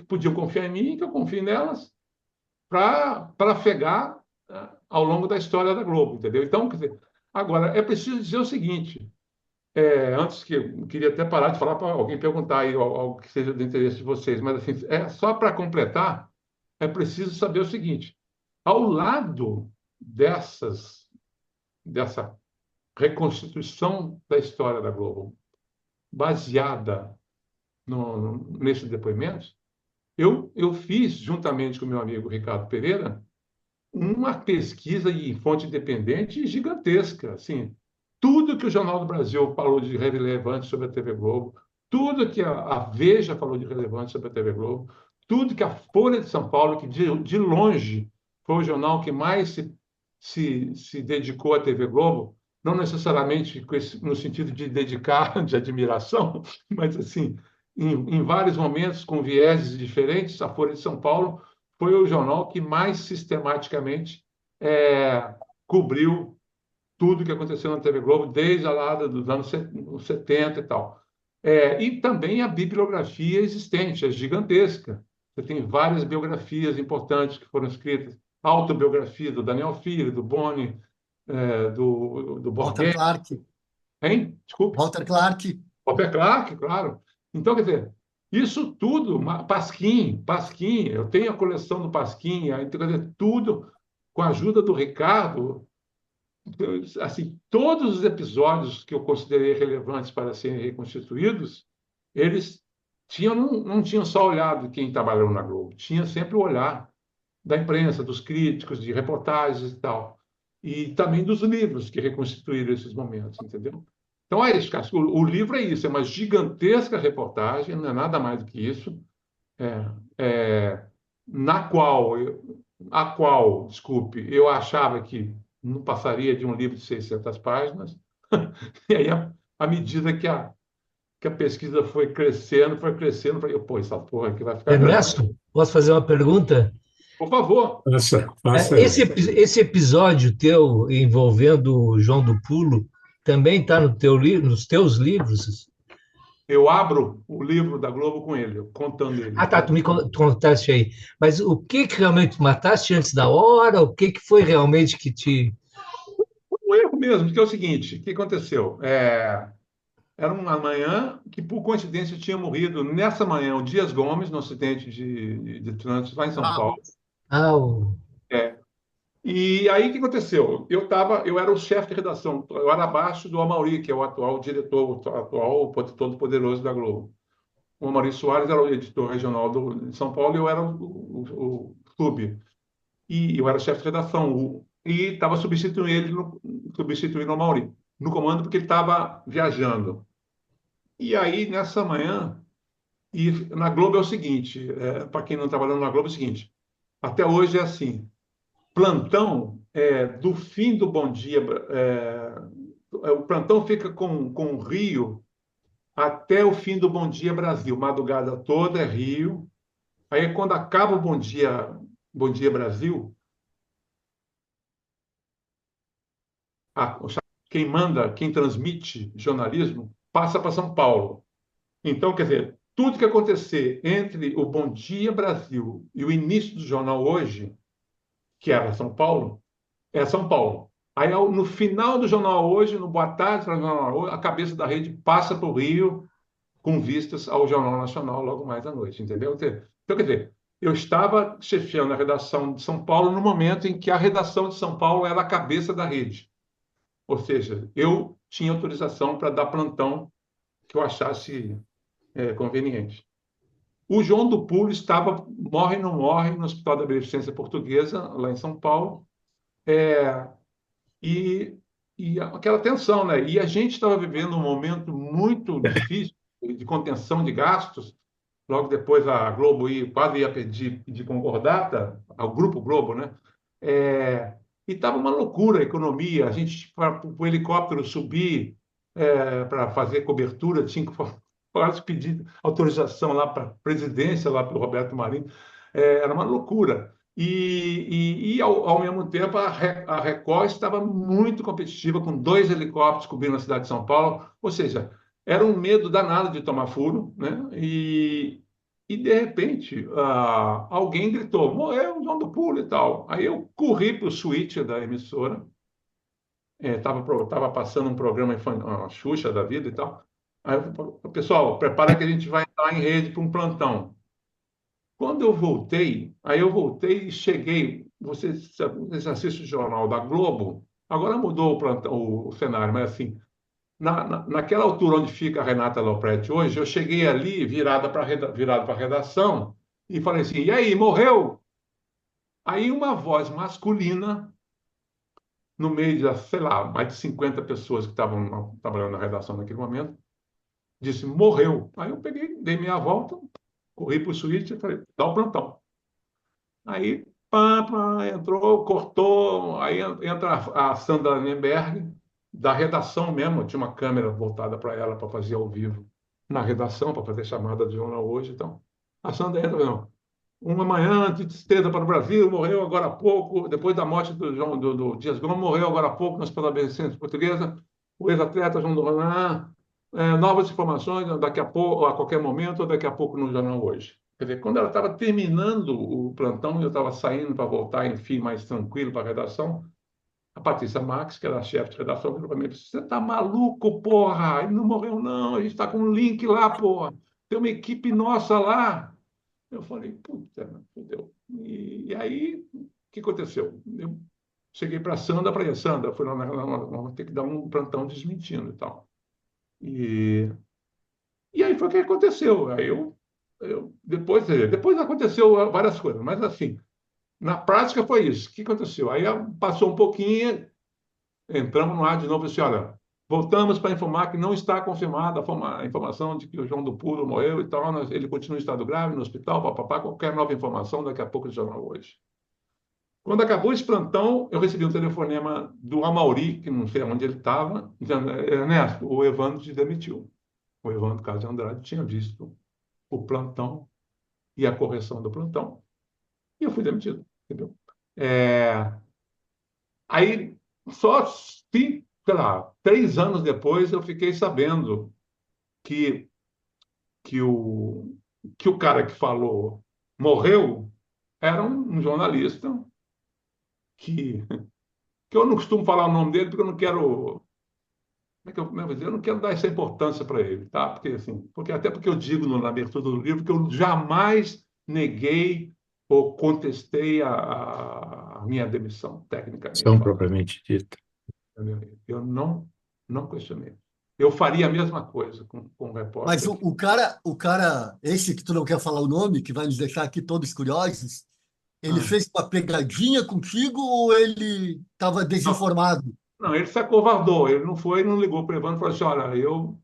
podiam confiar em mim, que eu confio nelas, para trafegar ao longo da história da Globo, entendeu? Então, quer dizer, agora, é preciso dizer o seguinte: antes que eu queria até parar de falar para alguém perguntar aí algo que seja do interesse de vocês, mas assim, só para completar, é preciso saber o seguinte: ao lado dessa reconstituição da história da Globo, baseada nesses depoimentos, eu fiz, juntamente com meu amigo Ricardo Pereira, uma pesquisa em fonte independente gigantesca, assim, tudo que o Jornal do Brasil falou de relevante sobre a TV Globo, tudo que a Veja falou de relevante sobre a TV Globo, tudo que a Folha de São Paulo, que de longe foi o jornal que mais se dedicou à TV Globo, não necessariamente no sentido de dedicar, de admiração, mas assim, em vários momentos, com vieses diferentes, a Folha de São Paulo foi o jornal que mais sistematicamente cobriu tudo que aconteceu na TV Globo, desde a lá dos anos 70 e tal. E também a bibliografia existente, é gigantesca. Você tem várias biografias importantes que foram escritas. A autobiografia do Daniel Filho, do Boni, do Walter Borghetti. Clark. Hein? Desculpe. Walter Clark. Walter Clark, claro. Então, quer dizer, isso tudo, Pasquim, eu tenho a coleção do Pasquim, quer dizer, tudo com a ajuda do Ricardo, assim, todos os episódios que eu considerei relevantes para serem reconstituídos, eles não tinham só olhado de quem trabalhou na Globo, tinha sempre o olhar da imprensa, dos críticos, de reportagens e tal. E também dos livros que reconstituíram esses momentos, entendeu? Então é isso, Cássio. O livro é isso, é uma gigantesca reportagem, não é nada mais do que isso, é, é, na qual, desculpe, eu achava que não passaria de um livro de 600 páginas, e aí, à medida que a pesquisa foi crescendo, eu falei, pô, essa porra aqui vai ficar grande. Ernesto, posso fazer uma pergunta? Por favor. Faça Esse, aí. esse episódio teu envolvendo o João do Pulo também está no nos teus livros? Eu abro o livro da Globo com ele, contando Ah, ele. tá, tu contaste aí. Mas o que que realmente tu mataste antes da hora? O que que foi realmente que te... O erro mesmo, que é o seguinte, o que aconteceu? Era uma manhã que, por coincidência, tinha morrido nessa manhã o Dias Gomes, no acidente de trânsito lá em São Ah, Paulo. Ah, o... É. E aí, o que aconteceu? Eu era o chefe de redação, eu era abaixo do Amaury, que é o atual diretor, o atual todo-poderoso da Globo. O Amaury Soares era o editor regional de São Paulo e eu era o sub. E eu era chefe de redação, e estava substituindo o Amaury no comando porque ele estava viajando. E aí, nessa manhã, e na Globo é o seguinte, para quem não trabalhando na Globo é o seguinte, até hoje é assim, plantão do fim do Bom Dia, o plantão fica com o Rio até o fim do Bom Dia Brasil, madrugada toda é Rio, aí quando acaba o Bom Dia Brasil, a- quem manda, quem transmite jornalismo, passa para São Paulo. Então, quer dizer, tudo que acontecer entre o Bom Dia Brasil e o início do jornal hoje, que era São Paulo, é São Paulo. Aí, no final do jornal hoje, no Boa Tarde, no jornal hoje, a cabeça da rede passa para o Rio com vistas ao Jornal Nacional logo mais à noite, entendeu? Então, quer dizer, eu estava chefiando a redação de São Paulo no momento em que a redação de São Paulo era a cabeça da rede. Ou seja, eu tinha autorização para dar plantão que eu achasse conveniente. O João do Pulo estava, morre ou não morre, no Hospital da Beneficência Portuguesa, lá em São Paulo, e, e aquela tensão, né? E a gente estava vivendo um momento muito difícil de contenção de gastos, logo depois a Globo quase ia pedir concordata, ao Grupo Globo, né? E estava uma loucura a economia, a gente, para o helicóptero subir para fazer cobertura, tinha que quase pedir autorização lá para a presidência, lá para o Roberto Marinho, era uma loucura. Ao mesmo tempo, a Record estava muito competitiva, com 2 helicópteros cobrindo a cidade de São Paulo, ou seja, era um medo danado de tomar furo, né? E de repente, alguém gritou, morreu o João do Pulo e tal. Aí eu corri para o switch da emissora, tava passando um programa, uma Xuxa da vida e tal. Aí eu falei, pessoal, prepara que a gente vai entrar em rede para um plantão. Quando eu voltei e cheguei. Vocês assistem o jornal da Globo? Agora mudou o cenário, mas assim, naquela altura onde fica a Renata Lopretti hoje, eu cheguei ali virado para a redação e falei assim: e aí, morreu? Aí uma voz masculina, no meio de, sei lá, mais de 50 pessoas que estavam trabalhando na redação naquele momento, disse: morreu. Aí eu peguei, dei meia volta, corri para o suíte e falei: dá o plantão. Aí, pá, pá, entrou, cortou, aí entra a Sandra Nemberg, da redação mesmo, tinha uma câmera voltada para ela para fazer ao vivo na redação, para fazer chamada de jornal hoje. Então, a Sandra entra, não. Uma manhã de tristeza para o Brasil, morreu agora há pouco, depois da morte do Dias Gomes, morreu agora há pouco na Hospital da Beneficência Portuguesa, o ex-atleta João do Ronan, novas informações daqui a pouco, a qualquer momento, ou daqui a pouco no jornal hoje. Quer dizer, quando ela estava terminando o plantão, eu estava saindo para voltar, enfim, mais tranquilo para a redação, a Patrícia Marques, que era a chefe de redação, falou para mim: você está maluco, porra? Ele não morreu, não. A gente está com um link lá, porra. tem uma equipe nossa lá. Eu falei, puta, fudeu. E aí, o que aconteceu? Eu cheguei para a Sandra, falei, Sandra, foi lá, vamos ter que dar um plantão desmentindo e tal. E, e aí foi o que aconteceu. Aí depois aconteceu várias coisas, mas assim, na prática foi isso. O que aconteceu? Aí passou um pouquinho, entramos no ar de novo e disse, olha, voltamos para informar que não está confirmada a informação de que o João do Pulo morreu e tal, ele continua em estado grave no hospital, papapá, qualquer nova informação, daqui a pouco ele jornal hoje. Quando acabou esse plantão, eu recebi um telefonema do Amauri, que não sei onde ele estava, dizendo, Ernesto, o Evandro te demitiu. O Evandro Carlos de Andrade tinha visto o plantão e a correção do plantão, e eu fui demitido, entendeu? É, Aí, só, sei lá, 3 anos depois, eu fiquei sabendo que, que, o, que o cara que falou morreu era um jornalista que, que eu não costumo falar o nome dele porque eu não quero. Como é que eu vou dizer? Eu não quero dar essa importância para ele, tá? Porque, assim, até porque eu digo na abertura do livro que eu jamais neguei ou contestei a minha demissão, tecnicamente São falando. propriamente dita. Eu não questionei. Eu faria a mesma coisa com o Mas repórter. o cara, esse que tu não quer falar o nome, que vai nos deixar aqui todos curiosos, ele Ah, fez uma pegadinha contigo ou ele estava não, desinformado? não, ele se acovardou. Ele não foi, não ligou para o Evandro e falou assim: olha, eu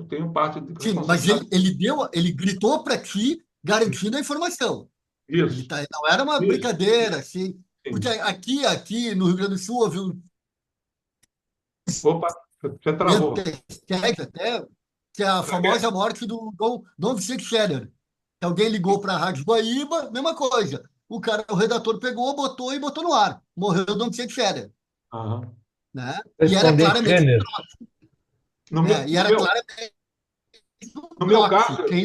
tenho parte de Sim, mas ele, responsabilidade. ele deu, ele gritou para ti, garantindo a informação. Isso, Não era uma isso, brincadeira, assim. Porque sim. aqui no Rio Grande do Sul houve um Opa, você travou. hashtag até, que é a famosa morte do Dom Vicente Scherer. Que alguém ligou para a Rádio Guaíba, mesma coisa. O redator pegou, botou no ar. Morreu o Dom Vicente Scherer, Aham. né? E era Responder claramente, Schener. No meu, né? E no era meu, claramente um no meu trote. caso, Quem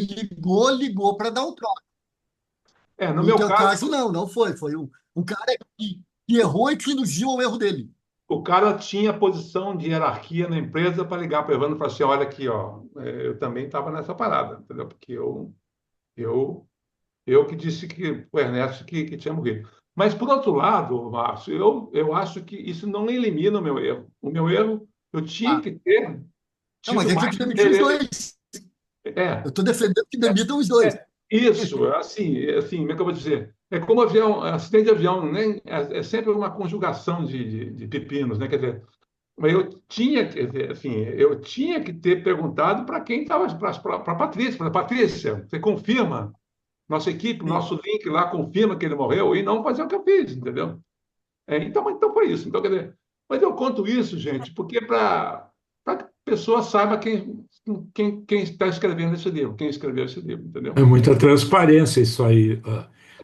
ligou para dar um trote. no No meu teu caso, caso, não foi. Foi um cara que errou e que induziu ao erro dele. o cara tinha posição de hierarquia na empresa para ligar para o Evandro e falar assim: olha aqui, ó, eu também estava nessa parada, entendeu? Porque eu, eu que disse que o Ernesto que tinha morrido. Mas, por outro lado, Márcio, eu acho que isso não elimina o meu erro. O meu erro, eu tinha Ah, que ter não, mas tido a mais. gente demitiu os dois. Eu É, estou defendendo que demitam os dois. isso, assim, como é que eu vou dizer? É como avião, acidente de avião, né? É sempre uma conjugação de pepinos, né? Quer dizer, mas quer dizer, assim, eu tinha que ter perguntado para quem estava, para a Patrícia, Patrícia, você confirma? Nossa equipe, Sim. nosso link lá confirma que ele morreu e não fazer o que eu fiz, entendeu? Então foi isso. Então, quer dizer, mas eu conto isso, gente, porque para que a pessoa saiba quem está escrevendo esse livro, quem escreveu esse livro, É entendeu? muita transparência isso aí.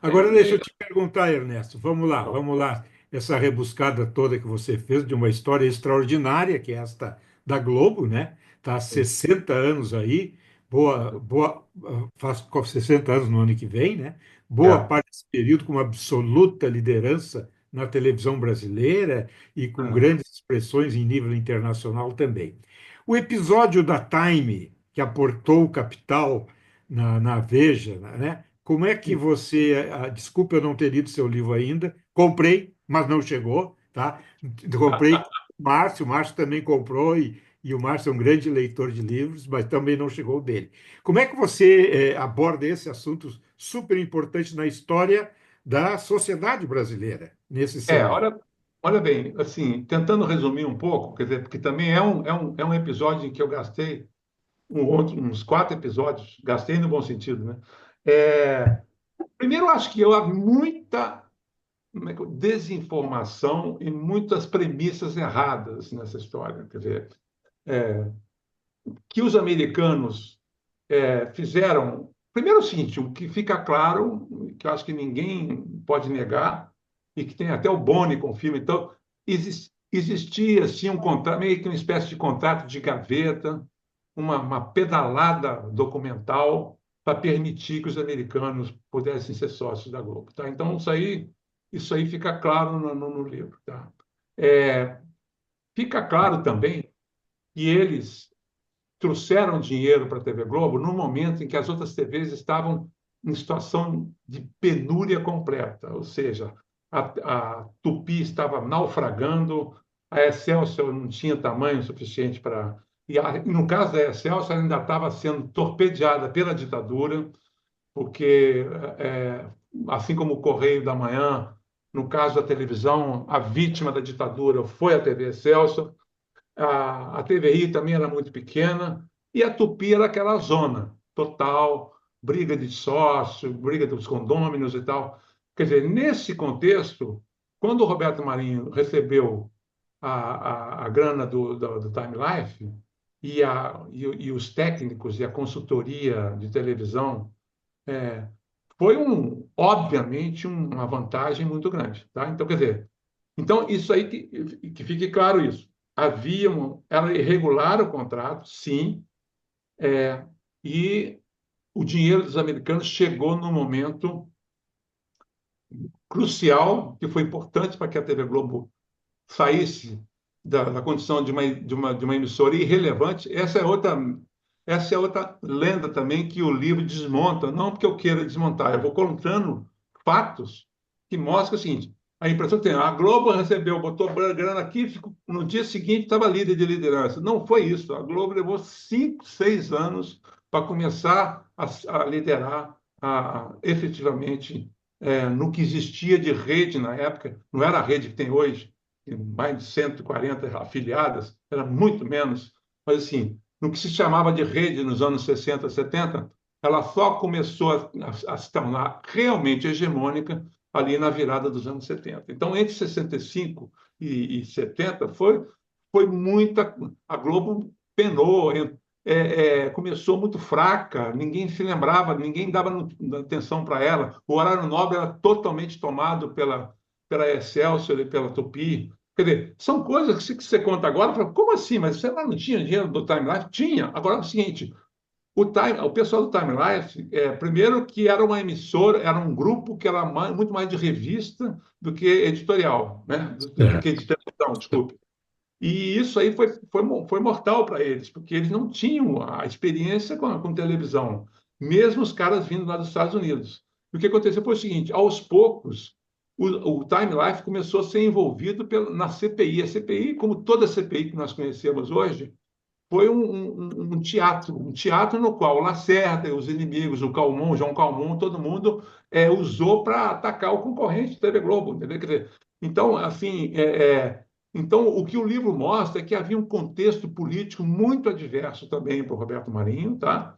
Agora deixa É, eu te perguntar, Ernesto. Vamos lá, vamos lá. Essa rebuscada toda que você fez de uma história extraordinária, que é esta da Globo, né? Está há 60 anos aí, faz 60 anos no ano que vem, né? Boa é, parte desse período com uma absoluta liderança na televisão brasileira e com grandes expressões em nível internacional também. O episódio da Time, que aportou o capital na Veja, né? Como é que você. Desculpa eu não ter lido seu livro ainda. Comprei, mas não chegou, tá? Comprei com o Márcio também comprou, e o Márcio é um grande leitor de livros, mas também não chegou dele. Como é que você aborda esse assunto super importante na história da sociedade brasileira, nesse seu livro? olha bem, assim, tentando resumir um pouco, quer dizer, porque também é um episódio em que eu gastei uns 4 episódios, gastei no bom sentido, né? Primeiro, eu acho que há muita desinformação e muitas premissas erradas nessa história. Quer dizer, que os americanos fizeram. Primeiro, é o seguinte: o que fica claro, que eu acho que ninguém pode negar, e que tem até o Boni confirma, então, existia assim, um contrato, meio que uma espécie de contrato de gaveta, uma pedalada documental para permitir que os americanos pudessem ser sócios da Globo. Tá? Então, isso aí fica claro no livro. Tá? Fica claro também que eles trouxeram dinheiro para a TV Globo no momento em que as outras TVs estavam em situação de penúria completa, ou seja, a Tupi estava naufragando, a Excelsior não tinha tamanho suficiente para... E no caso da Excelsior, ainda estava sendo torpedeada pela ditadura, porque, assim como o Correio da Manhã, no caso da televisão, a vítima da ditadura foi a TV Excelsior, a TVI também era muito pequena, e a Tupi era aquela zona total, briga de sócio, briga dos condôminos e tal. Quer dizer, nesse contexto, quando o Roberto Marinho recebeu a grana do Time Life e os técnicos e a consultoria de televisão, foi obviamente uma vantagem muito grande, tá? Então, quer dizer, então isso aí que fique claro isso. Era irregular o contrato, sim, e o dinheiro dos americanos chegou no momento crucial, que foi importante para que a TV Globo saísse da condição de uma emissora irrelevante. Essa é outra lenda também que o livro desmonta, não porque eu queira desmontar, eu vou contando fatos que mostram o seguinte: a impressão que tem, a Globo recebeu, botou grana aqui, no dia seguinte estava líder de liderança. Não foi isso. A Globo levou 5, 6 anos para começar a liderar efetivamente no que existia de rede na época. Não era a rede que tem hoje, mais de 140 afiliadas, era muito menos. Mas, assim, no que se chamava de rede nos anos 60, 70, ela só começou a se tornar realmente hegemônica ali na virada dos anos 70. Então, entre 65 e 70, foi muita... A Globo penou, começou muito fraca, ninguém se lembrava, ninguém dava atenção para ela. O horário nobre era totalmente tomado pela Excelsior e pela Tupi. Quer dizer, são coisas que você conta agora, fala, como assim? Mas você lá não tinha dinheiro do Time Life? Tinha. Agora é o seguinte, o pessoal do Time Life, primeiro que era uma emissora, era um grupo que era muito mais de revista do que editorial, né? Do que de televisão, desculpe. E isso aí foi mortal para eles, porque eles não tinham a experiência com televisão, mesmo os caras vindo lá dos Estados Unidos. E o que aconteceu foi o seguinte: aos poucos, o Time Life começou a ser envolvido na CPI. A CPI, como toda a CPI que nós conhecemos hoje, foi um teatro no qual o Lacerda, os inimigos, o Calmon, o João Calmon, todo mundo usou para atacar o concorrente da TV Globo, entendeu? Quer dizer, então, assim, então, o que o livro mostra é que havia um contexto político muito adverso também para o Roberto Marinho, tá?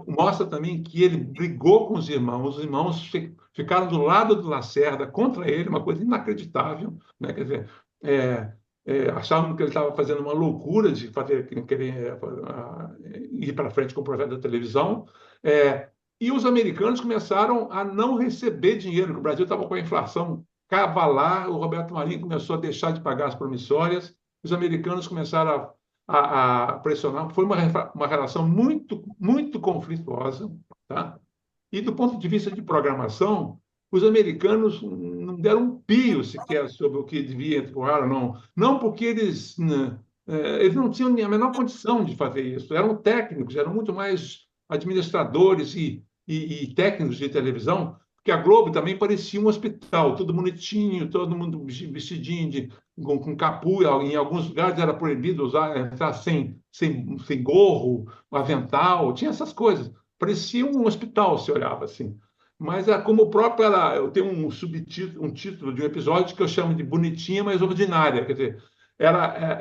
Mostra também que ele brigou com os irmãos ficaram do lado do Lacerda contra ele, uma coisa inacreditável, né? Quer dizer, achavam que ele estava fazendo uma loucura de querer ir para frente com o projeto da televisão, e os americanos começaram a não receber dinheiro, porque o Brasil estava com a inflação cavalar, o Roberto Marinho começou a deixar de pagar as promissórias, os americanos começaram a pressionar, foi uma relação muito, muito conflituosa, tá? E do ponto de vista de programação, os americanos não deram um pio sequer sobre o que devia entrar ou não. Não porque eles não tinham nem a menor condição de fazer isso. Eram técnicos, eram muito mais administradores e técnicos de televisão, porque a Globo também parecia um hospital, tudo bonitinho, todo mundo vestidinho com capuz. Em alguns lugares era proibido entrar sem gorro, avental, tinha essas coisas. Parecia um hospital, se olhava assim. Mas como o próprio eu tenho um título de um episódio que eu chamo de Bonitinha, mas Ordinária. Quer dizer,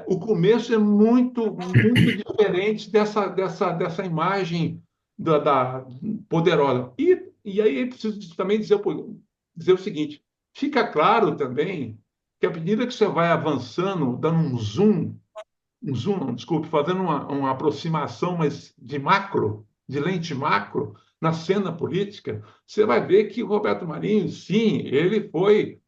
o começo é muito, muito diferente dessa imagem da poderosa. E aí eu preciso também dizer o seguinte: fica claro também que à medida que você vai avançando, dando um zoom não, desculpe, fazendo uma aproximação, mas de lente macro, na cena política, você vai ver que o Roberto Marinho, sim, ele foi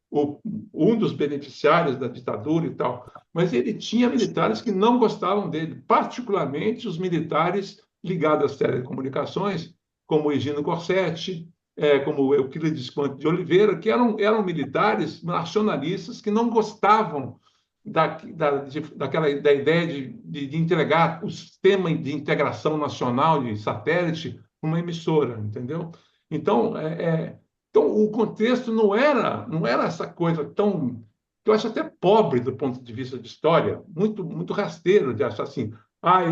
um dos beneficiários da ditadura e tal, mas ele tinha militares que não gostavam dele, particularmente os militares ligados às telecomunicações, como o Higino Corsetti, como o Euclides Ponte de Oliveira, que eram militares nacionalistas que não gostavam da ideia de entregar o sistema de integração nacional de satélite para uma emissora, entendeu? Então, então o contexto não era essa coisa tão, que eu acho até pobre do ponto de vista de história, muito rasteiro de achar assim,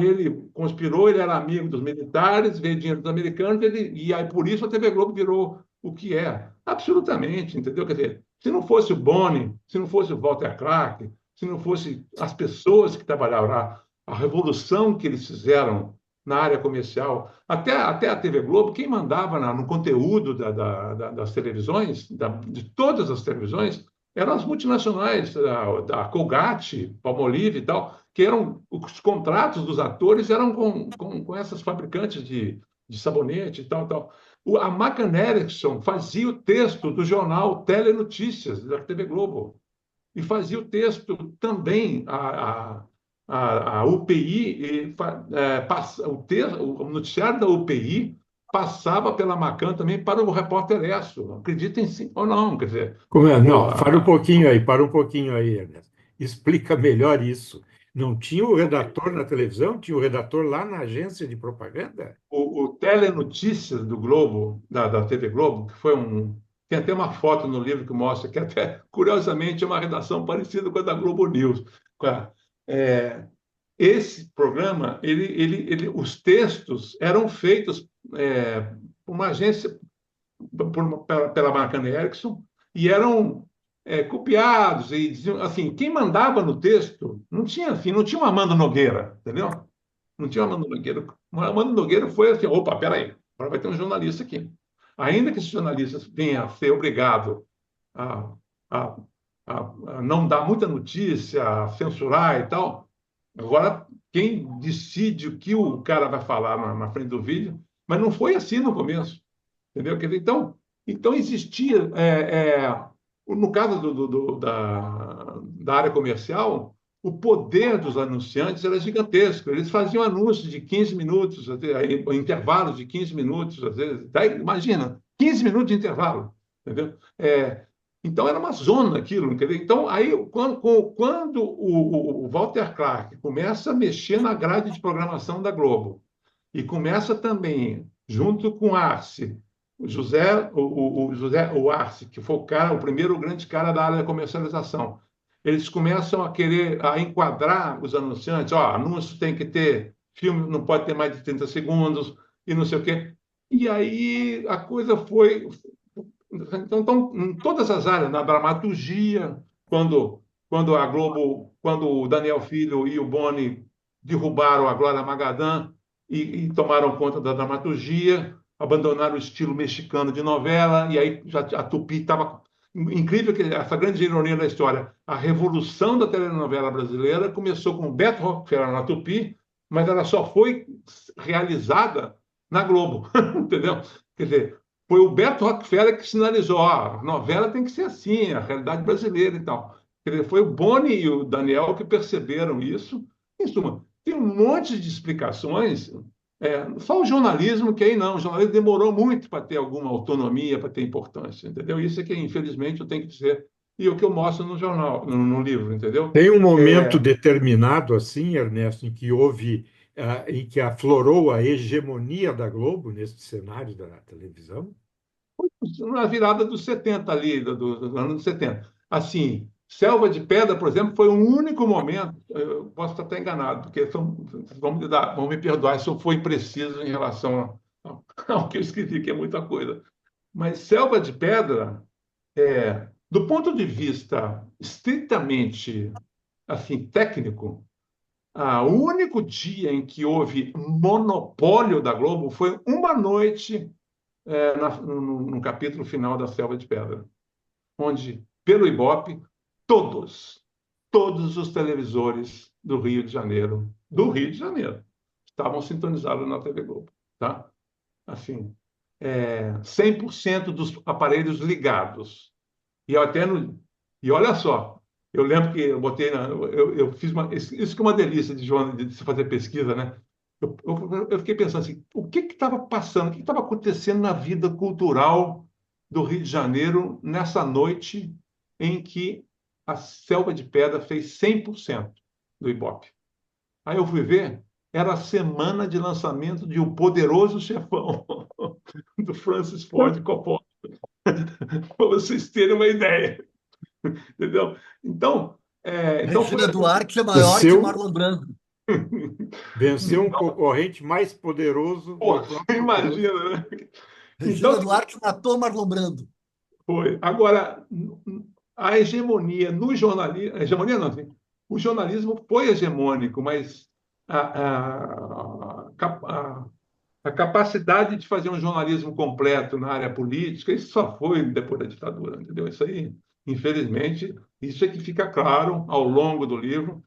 ele conspirou, ele era amigo dos militares, veio dinheiro dos americanos, e aí por isso a TV Globo virou o que é. Absolutamente, entendeu? Quer dizer, se não fosse o Boni, se não fosse o Walter Clark, se não fosse as pessoas que trabalhavam lá, a revolução que eles fizeram na área comercial, até a TV Globo, quem mandava no conteúdo das televisões, de todas as televisões, eram as multinacionais, da Colgate, Palmolive e tal, que eram os contratos dos atores eram com essas fabricantes de sabonete e tal, tal. A Macan Erickson fazia o texto do jornal Telenotícias da TV Globo e fazia o texto também a UPI, o noticiário da UPI passava pela Macan também para o repórter Esso. Acreditem sim ou não, quer dizer. Como é? Não, para um pouquinho aí, Ernesto. Explica melhor isso. Não tinha o redator na televisão, tinha o redator lá na agência de propaganda? O Telenotícias do Globo, da TV Globo, que foi um. Tem até uma foto no livro que mostra que até, curiosamente, é uma redação parecida com a da Globo News. É, esse programa, os textos eram feitos por uma agência, pela Marcane Erickson, e eram copiados. E diziam, assim, quem mandava no texto não tinha, assim, não tinha uma Amanda Nogueira, entendeu? Não tinha uma Amanda Nogueira. Uma Amanda Nogueira foi assim, opa, peraí, agora vai ter um jornalista aqui. Ainda que esse jornalista venha a ser obrigado a, a, a não dar muita notícia, a censurar e tal, agora quem decide o que o cara vai falar na frente do vídeo, mas não foi assim no começo, entendeu? Quer dizer, então existia, no caso da área comercial, o poder dos anunciantes era gigantesco. Eles faziam anúncios de 15 minutos, intervalos de 15 minutos, às vezes. Daí, imagina, 15 minutos de intervalo, entendeu? Então, era uma zona aquilo, entendeu? Então, aí, quando o Walter Clark começa a mexer na grade de programação da Globo e começa também, junto com o Arce, o Arce, que foi o primeiro grande cara da área da comercialização, eles começam a querer enquadrar os anunciantes. Anúncio tem que ter, filme não pode ter mais de 30 segundos, e não sei o quê. E aí a coisa foi. Então, em todas as áreas, na dramaturgia, quando a Globo, quando o Daniel Filho e o Boni derrubaram a Glória Magadã e tomaram conta da dramaturgia, abandonaram o estilo mexicano de novela, e aí já a Tupi estava. Incrível que essa grande ironia da história, a revolução da telenovela brasileira começou com o Beto Rockefeller na Tupi, mas ela só foi realizada na Globo, entendeu? Quer dizer, foi o Beto Rockefeller que sinalizou, a novela tem que ser assim, a realidade brasileira e tal. Quer dizer, foi o Boni e o Daniel que perceberam isso. Em suma, tem um monte de explicações. Só o jornalismo, que aí não, o jornalismo demorou muito para ter alguma autonomia, para ter importância, entendeu? Isso é que, infelizmente, eu tenho que dizer, e o que eu mostro no jornal, no livro, entendeu? Tem um momento determinado, assim, Ernesto, em que aflorou a hegemonia da Globo nesse cenário da televisão? Na virada dos 70 ali, do ano 70. Assim, Selva de Pedra, por exemplo, foi o único momento, eu posso estar até enganado, porque vão me perdoar se eu for impreciso em relação ao que eu escrevi, que é muita coisa. Mas Selva de Pedra, do ponto de vista estritamente assim, técnico, o único dia em que houve monopólio da Globo foi uma noite no capítulo final da Selva de Pedra, onde, pelo Ibope, todos os televisores do Rio de Janeiro, estavam sintonizados na TV Globo. Tá? Assim, 100% dos aparelhos ligados. E olha só, eu lembro que eu botei, eu fiz isso que é uma delícia de se fazer pesquisa, né? Eu fiquei pensando assim, o que estava passando, o que estava acontecendo na vida cultural do Rio de Janeiro nessa noite em que a Selva de Pedra fez 100% do Ibope. Aí eu fui ver, era a semana de lançamento de O Poderoso Chefão, do Francis Ford Coppola, para vocês terem uma ideia. Entendeu? Então foi Regina Duarte é maior que Venceu, Marlon Brando. venceu um concorrente mais poderoso que Pô, o próprio poderoso. imagina, né? Regina Então, Duarte matou Marlon Brando. foi. Agora, a hegemonia no jornalismo, hegemonia não, assim, o jornalismo foi hegemônico, mas a capacidade de fazer um jornalismo completo na área política, isso só foi depois da ditadura, entendeu? Isso aí, infelizmente, isso é que fica claro ao longo do livro.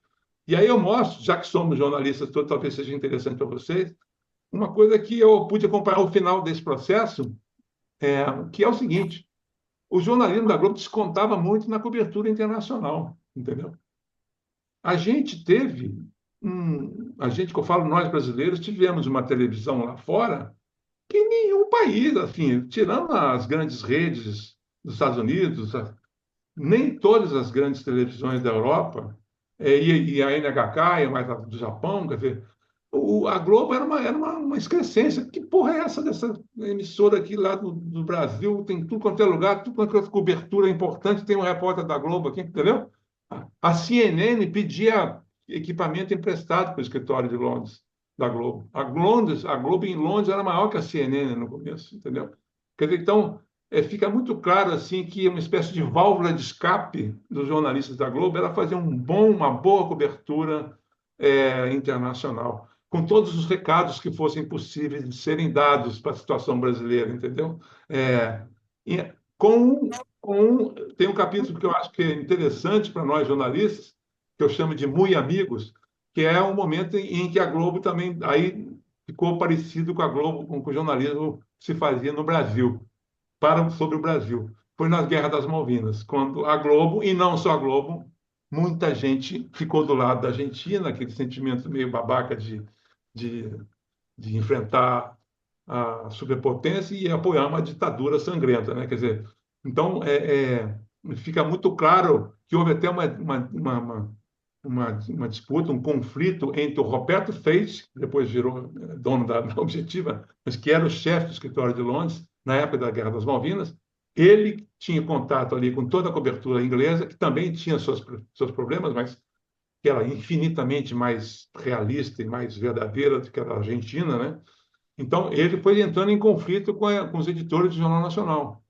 E aí eu mostro, já que somos jornalistas, todos, talvez seja interessante para vocês, uma coisa que eu pude acompanhar ao final desse processo, que é o seguinte: o jornalismo da Globo descontava muito na cobertura internacional, entendeu? A gente teve, a gente, que eu falo, nós brasileiros, tivemos uma televisão lá fora que nenhum país, assim, tirando as grandes redes dos Estados Unidos, nem todas as grandes televisões da Europa, e a NHK, e mais a do Japão, quer dizer, a Globo era uma excrescência. Que porra é essa dessa emissora aqui lá do Brasil? Tem tudo quanto é lugar, tudo quanto é cobertura importante, tem um repórter da Globo aqui, entendeu? A CNN pedia equipamento emprestado para o escritório de Londres, da Globo. A Globo em Londres era maior que a CNN no começo, entendeu? Quer dizer, então, fica muito claro assim que uma espécie de válvula de escape dos jornalistas da Globo era fazer uma boa cobertura internacional, com todos os recados que fossem possíveis de serem dados para a situação brasileira, entendeu? É, e tem um capítulo que eu acho que é interessante para nós jornalistas, que eu chamo de Muy Amigos, que é um momento em que a Globo também aí ficou parecido com a Globo, com o jornalismo que se fazia no Brasil, sobre o Brasil. Foi na Guerra das Malvinas, quando a Globo, e não só a Globo, muita gente ficou do lado da Argentina, aquele sentimento meio babaca de, de enfrentar a superpotência e apoiar uma ditadura sangrenta, né? Quer dizer, então fica muito claro que houve até uma disputa, um conflito entre o Roberto Feite, que depois virou dono da Objetiva, mas que era o chefe do escritório de Londres na época da Guerra das Malvinas. Ele tinha contato ali com toda a cobertura inglesa, que também tinha seus problemas, mas que era infinitamente mais realista e mais verdadeira do que a da Argentina, né? Então, ele foi entrando em conflito com os editores do Jornal Nacional.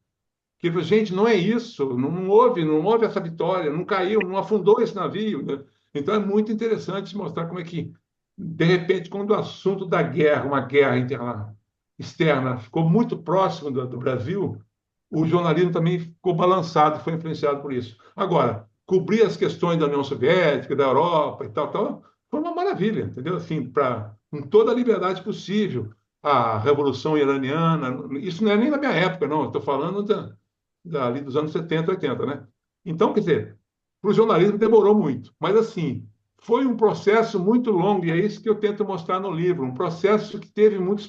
Que ele falou, gente, não é isso, não houve essa vitória, não caiu, não afundou esse navio, né? Então, é muito interessante mostrar como é que, de repente, quando o assunto da guerra, uma guerra externa, ficou muito próximo do Brasil, o jornalismo também ficou balançado, foi influenciado por isso. Agora, cobrir as questões da União Soviética, da Europa e tal, foi uma maravilha, entendeu? Assim, com toda a liberdade possível. A Revolução Iraniana, isso não é nem da minha época, não, eu estou falando ali dos anos 70, 80, né? Então, quer dizer, para o jornalismo demorou muito, mas assim, foi um processo muito longo, e é isso que eu tento mostrar no livro, um processo que teve muitos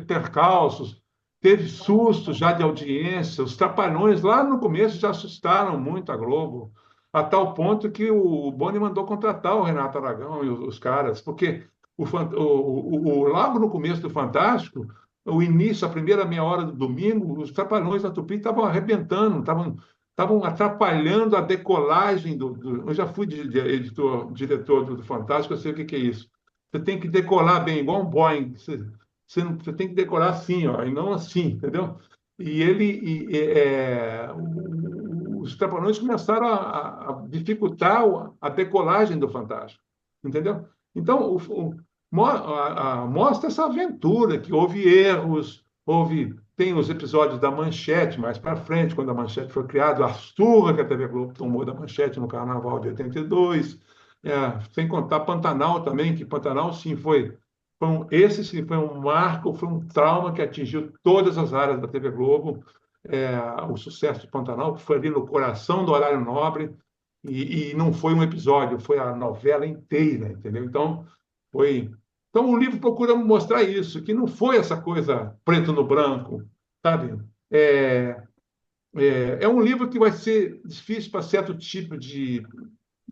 percalços, teve sustos já de audiência, os trapalhões lá no começo já assustaram muito a Globo, a tal ponto que o Boni mandou contratar o Renato Aragão e os caras, porque logo no começo do Fantástico, o início, a primeira meia hora do domingo, os trapalhões da Tupi estavam arrebentando, estavam atrapalhando a decolagem eu já fui diretor do Fantástico, eu sei o que é isso. Você tem que decolar bem, igual um Boeing. Você tem que decolar assim, ó, e não assim, entendeu? Os trapalhões começaram a dificultar a decolagem do Fantástico, entendeu? Então, mostra essa aventura, que houve erros, tem os episódios da Manchete mais para frente, quando a Manchete foi criada, a surra que a TV Globo tomou da Manchete no Carnaval de 82, sem contar Pantanal também, que Pantanal, sim, esse sim foi um marco, foi um trauma que atingiu todas as áreas da TV Globo, o sucesso de Pantanal, que foi ali no coração do horário nobre, e não foi um episódio, foi a novela inteira, entendeu? Então, o livro procura mostrar isso, que não foi essa coisa preto no branco, sabe? É um livro que vai ser difícil para certo tipo de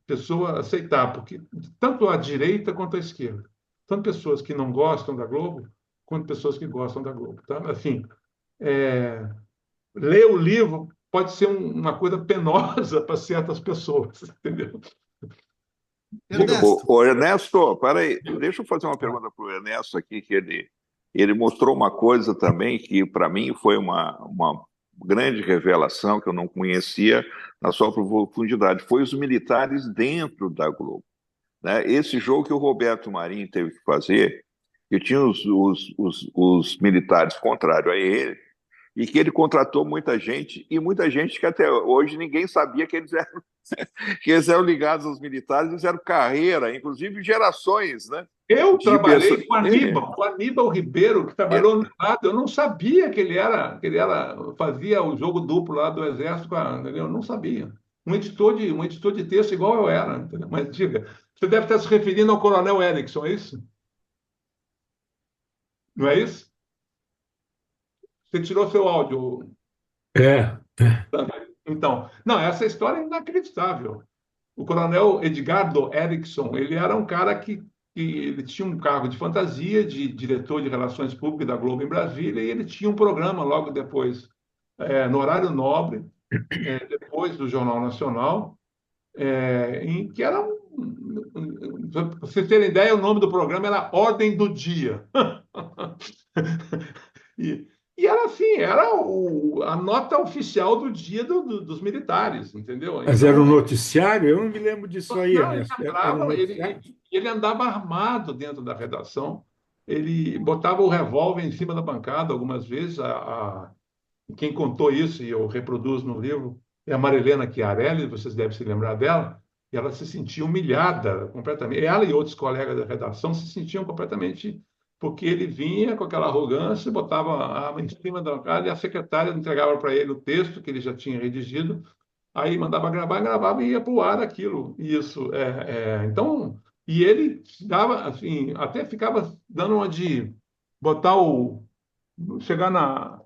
pessoa aceitar, porque tanto a direita quanto a esquerda, tanto pessoas que não gostam da Globo, quanto pessoas que gostam da Globo, tá? Assim, é, ler o livro pode ser uma coisa penosa para certas pessoas, entendeu? Diga. Ernesto, O Ernesto, peraí, deixa eu fazer uma pergunta para o Ernesto aqui, que ele mostrou uma coisa também que para mim foi uma grande revelação que eu não conhecia na sua profundidade, foi os militares dentro da Globo, né? Esse jogo que o Roberto Marinho teve que fazer, que tinha os militares contrários a ele, e que ele contratou muita gente, e muita gente que até hoje ninguém sabia que eles eram ligados aos militares, eles eram carreira, inclusive gerações, né? Eu De pessoas. trabalhei com Aníbal Ribeiro, que trabalhou no lado. Eu não sabia que ele fazia o jogo duplo lá do Exército, entendeu? Eu não sabia. Um editor de texto igual eu era, entendeu? Mas diga, você deve estar se referindo ao Coronel Erickson, é isso? Não é isso? Você tirou seu áudio. É, Então, não, essa história é inacreditável. O coronel Edgardo Erickson, ele era um cara que ele tinha um cargo de fantasia de diretor de relações públicas da Globo em Brasília, e ele tinha um programa logo depois, no horário nobre, depois do Jornal Nacional, em que era para vocês terem ideia, o nome do programa era Ordem do Dia. E, e era assim, era a nota oficial do dia dos militares, entendeu? mas era um Então, noticiário? Eu não me lembro disso aí, não, ele Ernesto. Era um entrava, noticiário? ele andava armado dentro da redação, ele botava o revólver em cima da bancada algumas vezes. Quem contou isso, e eu reproduzo no livro, é a Marilena Chiarelli, vocês devem se lembrar dela, e ela se sentia humilhada completamente. Ela e outros colegas da redação se sentiam completamente, porque ele vinha com aquela arrogância, botava a arma em cima da bancada, e a secretária entregava para ele o texto que ele já tinha redigido. Aí mandava gravar, gravava e ia para o ar aquilo. Isso. Então, e ele dava, assim, até ficava dando uma de botar chegar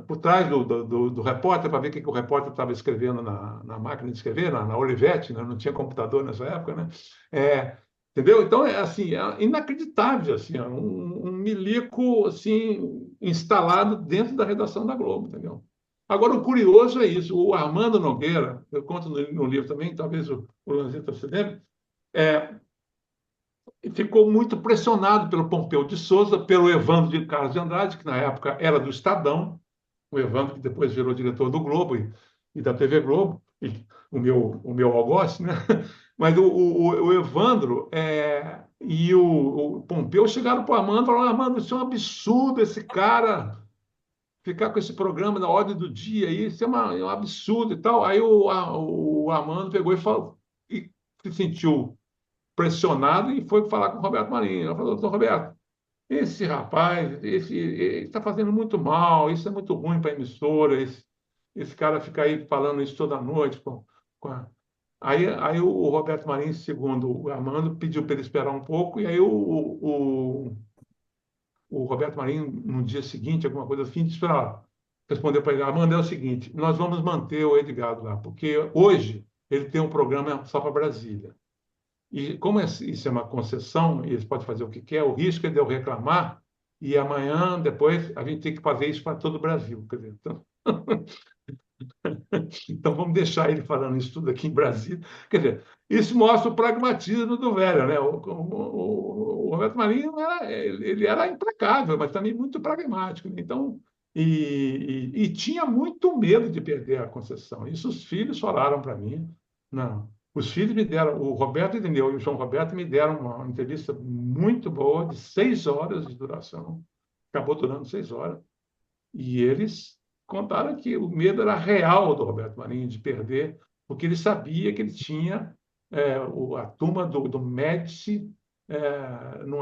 por trás do repórter para ver o que o repórter estava escrevendo na máquina de escrever, na Olivetti, né? Não tinha computador nessa época, né? Entendeu? Então, é assim, é inacreditável, assim, um milico, assim, instalado dentro da redação da Globo, entendeu? Agora, o curioso é isso, o Armando Nogueira, eu conto no livro também, talvez o Lanzetta se lembre, é, ficou muito pressionado pelo Pompeu de Souza, pelo Evandro de Carlos de Andrade, que na época era do Estadão, o Evandro, que depois virou diretor do Globo e da TV Globo, e o meu algoz, né? Mas o Evandro e o Pompeu chegaram para o Armando e falaram: Armando, isso é um absurdo, esse cara ficar com esse programa na ordem do dia, isso é um absurdo e tal. Aí o Armando pegou e falou, e se sentiu pressionado e foi falar com o Roberto Marinho. Ele falou: doutor Roberto, esse rapaz, ele está fazendo muito mal, isso é muito ruim para a emissora, esse cara fica aí falando isso toda noite. Aí o Roberto Marinho, segundo o Armando, pediu para ele esperar um pouco, e aí o Roberto Marinho, no dia seguinte, alguma coisa assim, disse para responder para ele: Armando, é o seguinte, nós vamos manter o Edgardo lá, porque hoje ele tem um programa só para Brasília. E como isso é uma concessão, e eles podem fazer o que quer, o risco é de eu reclamar e amanhã, depois, a gente tem que fazer isso para todo o Brasil. Quer dizer, então vamos deixar ele falando isso tudo aqui em Brasília. Quer dizer, isso mostra o pragmatismo do velho, né? O Roberto Marinho ele era implacável, mas também muito pragmático, né? Então, e tinha muito medo de perder a concessão. Isso os filhos falaram para mim. Não. Os filhos me deram, o Roberto Irineu e o João Roberto me deram uma entrevista muito boa, de 6 horas de duração. Acabou durando 6 horas. E eles contaram que o medo era real do Roberto Marinho de perder, porque ele sabia que ele tinha a turma do Médici, não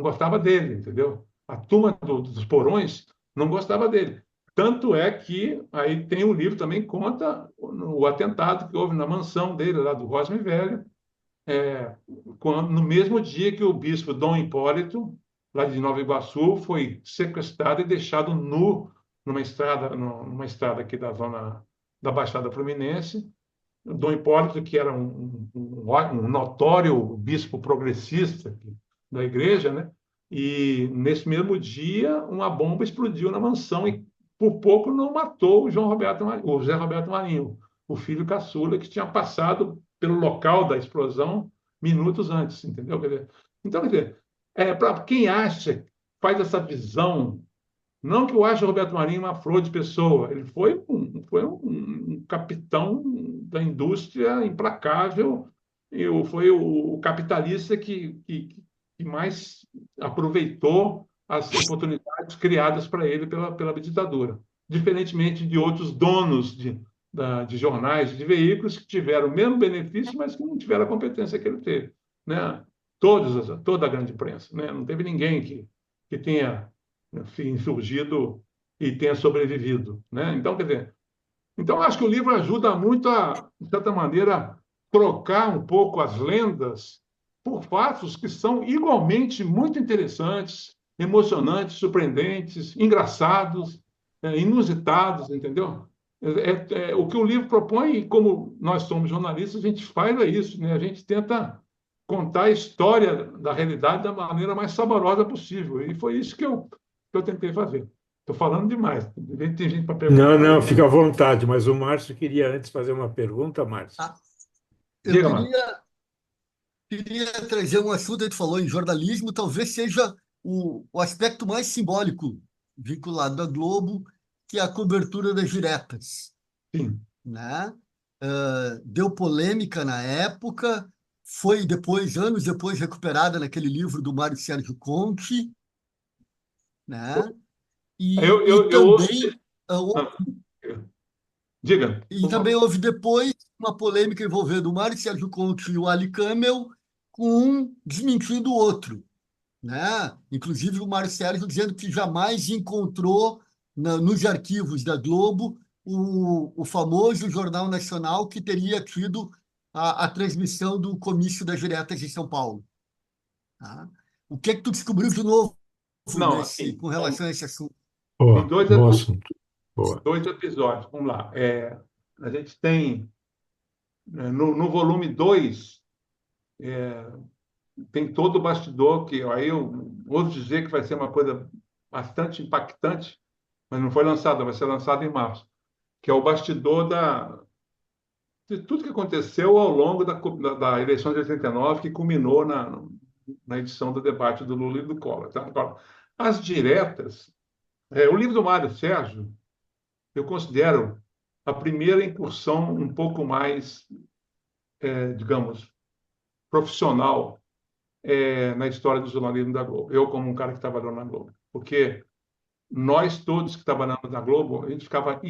gostava dele, entendeu? A turma dos Porões não gostava dele. Tanto é que aí tem um livro também que conta o atentado que houve na mansão dele, lá do Rosme Velho, no mesmo dia que o bispo Dom Hipólito, lá de Nova Iguaçu, foi sequestrado e deixado nu numa estrada aqui da zona da Baixada Fluminense. Dom Hipólito, que era um notório bispo progressista da igreja, né? E nesse mesmo dia uma bomba explodiu na mansão e por pouco não matou o José Roberto Marinho, o filho caçula que tinha passado pelo local da explosão minutos antes, entendeu? Então, quer dizer, para quem acha, faz essa visão, não que eu ache o Roberto Marinho uma flor de pessoa, ele foi um capitão da indústria implacável, foi o capitalista que mais aproveitou as oportunidades criadas para ele pela ditadura, diferentemente de outros donos de jornais, de veículos que tiveram o mesmo benefício, mas que não tiveram a competência que ele teve, né? Toda a grande imprensa, né? Não teve ninguém que tenha, enfim, surgido e tenha sobrevivido, né? Então, quer dizer, então acho que o livro ajuda muito a, de certa maneira, trocar um pouco as lendas por fatos que são igualmente muito interessantes, emocionantes, surpreendentes, engraçados, inusitados, entendeu? O que o livro propõe, e como nós somos jornalistas, a gente faz isso, né? A gente tenta contar a história da realidade da maneira mais saborosa possível. E foi isso que eu tentei fazer. Estou falando demais. Tem gente para Não, perguntar aí, não, né? fica à vontade, mas o Márcio queria antes fazer uma pergunta, Márcio. Ah, eu Diga, mano. queria trazer um assunto, a gente falou em jornalismo, talvez seja o aspecto mais simbólico vinculado à Globo, que é a cobertura das diretas, Sim. né? Deu polêmica na época, foi depois, anos depois, recuperada naquele livro do Mário Sérgio Conte, né? E Eu ouço. também, ah, Ah, diga, e por também favor. houve depois uma polêmica envolvendo o Mário Sérgio Conte e o Ali Camel, com um desmentindo o outro, né? Inclusive o Mário Sérgio dizendo que jamais encontrou nos arquivos da Globo o famoso Jornal Nacional que teria tido a transmissão do comício das diretas em São Paulo. Tá? O que é que tu descobriu de novo Não, assim, com relação a esse assunto? tem Boa, bom assunto. Boa. dois episódios. Vamos lá. A gente tem, no volume 2 tem todo o bastidor, que aí eu ouso dizer que vai ser uma coisa bastante impactante, mas não foi lançado, vai ser lançado em março, que é o bastidor de tudo que aconteceu ao longo da eleição de 89, que culminou na edição do debate do Lula e do Collor. Tá? Agora, as diretas, o livro do Mário Sérgio, eu considero a primeira incursão um pouco mais, digamos, profissional na história do jornalismo da Globo. Eu, como um cara que trabalhou na Globo. Porque nós todos que trabalhamos na Globo, a gente ficava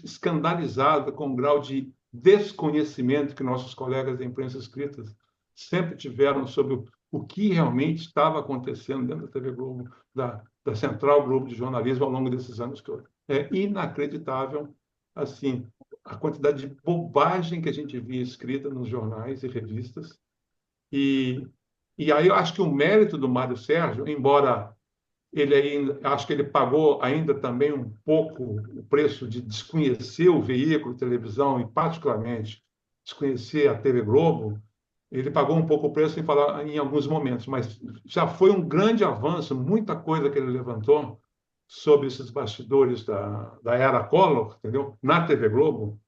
escandalizado com o grau de desconhecimento que nossos colegas da imprensa escrita sempre tiveram sobre o que realmente estava acontecendo dentro da TV Globo, da Central Globo de Jornalismo ao longo desses anos todos. É inacreditável, assim, a quantidade de bobagem que a gente via escrita nos jornais e revistas. E, e aí eu acho que o mérito do Mário Sérgio, embora ele ainda, acho que ele pagou ainda também um pouco o preço de desconhecer o veículo de televisão e, particularmente, desconhecer a TV Globo. Ele pagou um pouco o preço em falar em alguns momentos, mas já foi um grande avanço, muita coisa que ele levantou sobre esses bastidores da era Collor, entendeu? Na TV Globo.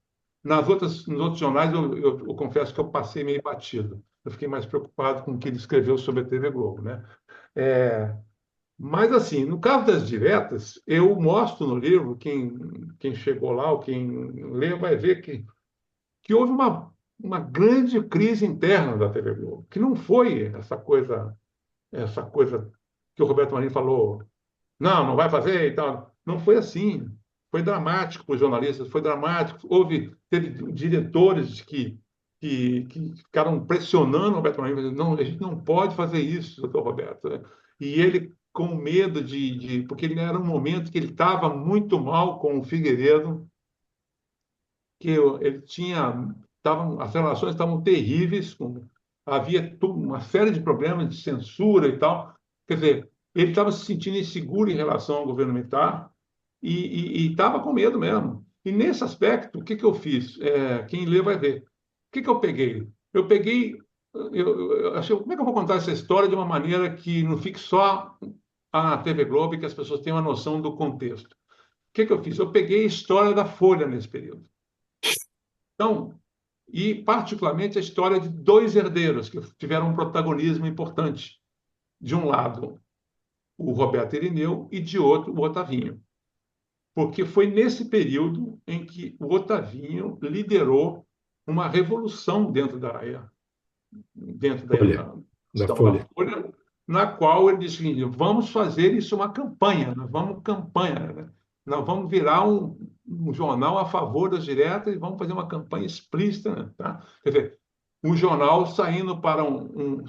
Nos outros jornais, eu confesso que eu passei meio batido. Eu fiquei mais preocupado com o que ele escreveu sobre a TV Globo, né? É, mas, assim, no caso das diretas, eu mostro no livro, quem chegou lá ou quem lê vai ver que houve uma grande crise interna da TV Globo, que não foi essa coisa que o Roberto Marinho falou, não, não vai fazer e tal. Não foi assim. Foi dramático para os jornalistas, foi dramático. Teve diretores que ficaram pressionando o Roberto Marinho, dizendo, não, a gente não pode fazer isso, doutor Roberto. E ele, com medo porque ele era um momento que ele estava muito mal com o Figueiredo, que ele as relações estavam terríveis, havia uma série de problemas de censura e tal. Quer dizer, ele estava se sentindo inseguro em relação ao governo militar e estava com medo mesmo. E nesse aspecto, o que que eu fiz? Quem lê vai ver. O que que eu peguei? Eu peguei, eu achei, como é que eu vou contar essa história de uma maneira que não fique só a TV Globo e que as pessoas tenham uma noção do contexto? O que que eu fiz? Eu peguei a história da Folha nesse período. Então, e particularmente a história de dois herdeiros que tiveram um protagonismo importante. De um lado, o Roberto Irineu e de outro, o Otavinho. Porque foi nesse período em que o Otavinho liderou uma revolução dentro Folha, da da questão da Folha. Folha, na qual ele disse que vamos fazer isso uma campanha, nós vamos campanha, né? Nós vamos virar um jornal a favor das diretas e vamos fazer uma campanha explícita, né? Tá? Quer dizer, um jornal saindo para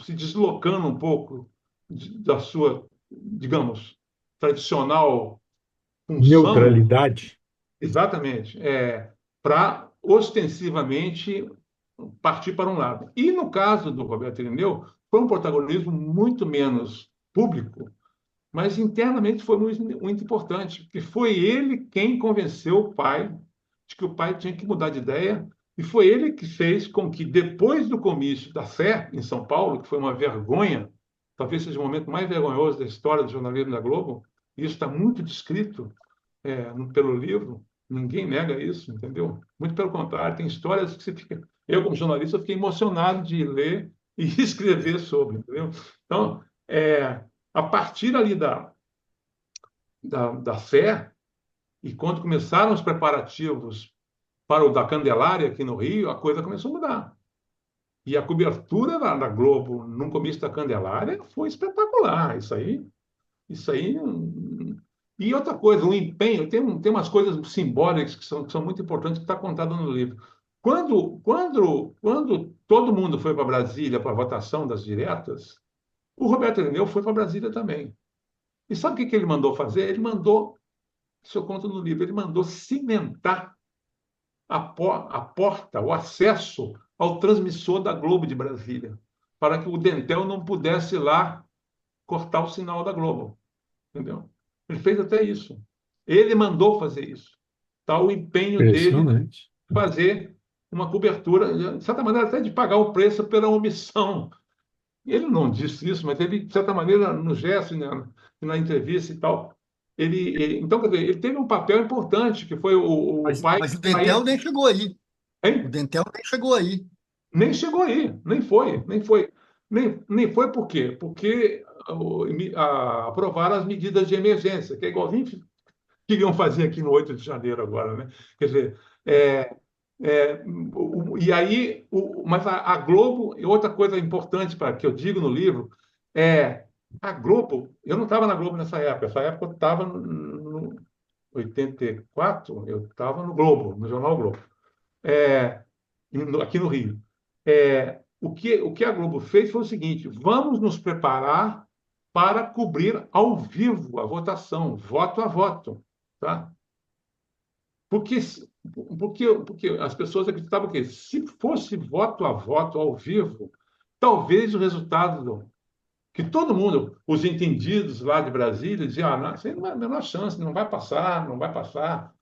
se deslocando um pouco da sua, digamos, tradicional função. Neutralidade. Exatamente. Para ostensivamente partir para um lado. E no caso do Roberto Irineu, foi um protagonismo muito menos público, mas internamente foi muito importante, porque foi ele quem convenceu o pai de que o pai tinha que mudar de ideia, e foi ele que fez com que, depois do comício da Fé, em São Paulo, que foi uma vergonha, talvez seja o momento mais vergonhoso da história do jornalismo da Globo, e isso está muito descrito pelo livro, ninguém nega isso, entendeu? Muito pelo contrário, tem histórias que você fica. Eu, como jornalista, fiquei emocionado de ler e escrever sobre, entendeu? Então, a partir ali da fé, e quando começaram os preparativos para o da Candelária aqui no Rio, a coisa começou a mudar. E a cobertura da Globo no começo da Candelária foi espetacular. Isso aí. E outra coisa, o empenho, tem umas coisas simbólicas que são muito importantes que está contado no livro. Quando todo mundo foi para Brasília para a votação das diretas, o Roberto Irineu foi para Brasília também. E sabe o que ele mandou fazer? Ele mandou, isso eu conto no livro, ele mandou cimentar a porta, o acesso ao transmissor da Globo de Brasília, para que o Dentel não pudesse ir lá cortar o sinal da Globo. Entendeu? Ele fez até isso. Ele mandou fazer isso. Tá o empenho dele de Impressionante. fazer uma cobertura, de certa maneira, até de pagar o preço pela omissão. Ele não disse isso, mas ele, de certa maneira, no gesto, na entrevista e tal, então, quer dizer, ele teve um papel importante, que foi o pai. Mas o Dentel nem chegou aí. O Hein? Dentel nem chegou aí. Nem chegou aí, nem foi, nem foi. Nem foi por quê? Porque aprovaram as medidas de emergência, que é igualzinho queriam fazer aqui no 8 de janeiro agora, né? Quer dizer, e aí, mas a Globo, e outra coisa importante que eu digo no livro, a Globo, eu não estava na Globo nessa época eu estava no 84, eu estava no Globo, no Jornal Globo, aqui no Rio. O que a Globo fez foi o seguinte: vamos nos preparar para cobrir ao vivo a votação, voto a voto, tá? Porque, porque as pessoas acreditavam que, se fosse voto a voto ao vivo, talvez o resultado que todo mundo, os entendidos lá de Brasília, diziam: não, isso aí não é a menor chance, não vai passar, não vai passar.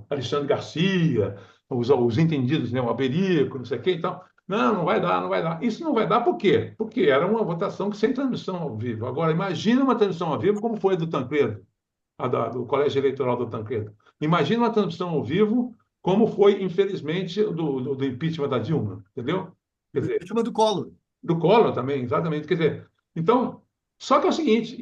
Alexandre Garcia, os entendidos, né, o Alberico, não sei o quê e tal. Não, não vai dar, não vai dar. Isso não vai dar por quê? Porque era uma votação sem transmissão ao vivo. Agora, imagina uma transmissão ao vivo como foi a do Tancredo, do Colégio Eleitoral do Tancredo. Imagina uma transmissão ao vivo como foi, infelizmente, do impeachment da Dilma, entendeu? Quer dizer, Chama do Collor. do Collor também, exatamente. Quer dizer, então, só que é o seguinte,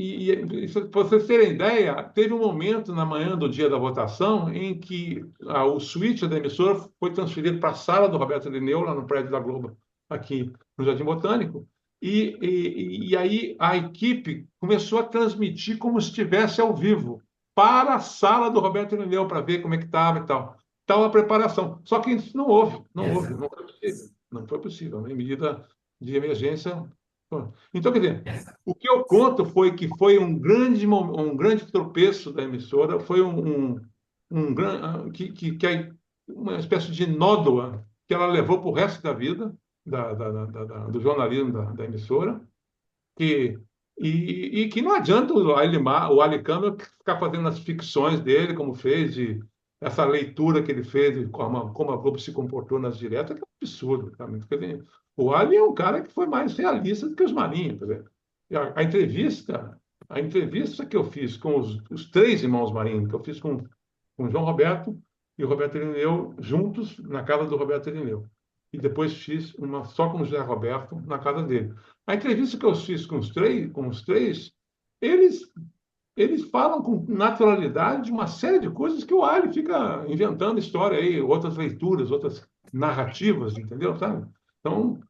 para vocês terem ideia, teve um momento na manhã do dia da votação em que o switch da emissora foi transferido para a sala do Roberto Lineu, lá no prédio da Globo, aqui no Jardim Botânico, e aí a equipe começou a transmitir como se estivesse ao vivo para a sala do Roberto Lineu, para ver como é que estava e tal. Tal a preparação. Só que isso não houve, não foi possível. Não foi possível, em medida de emergência. Então, quer dizer, o que eu conto foi que foi um grande tropeço da emissora, foi uma espécie de nódoa que ela levou para o resto da vida do jornalismo da emissora, que E que não adianta o Ali Campbell ficar fazendo as ficções dele, como fez, de essa leitura que ele fez, de como a Globo se comportou nas diretas, que é um absurdo. Realmente. Quer dizer, o Ali é um cara que foi mais realista do que os Marinhos. Quer dizer, a entrevista que eu fiz com os três irmãos Marinho, que eu fiz com o João Roberto e o Roberto Irineu, juntos na casa do Roberto Irineu. E depois fiz uma só com o José Roberto na casa dele. A entrevista que eu fiz com os três, eles, eles falam com naturalidade de uma série de coisas que o Ali fica inventando história aí, outras leituras, outras narrativas, entendeu? Sabe? Então,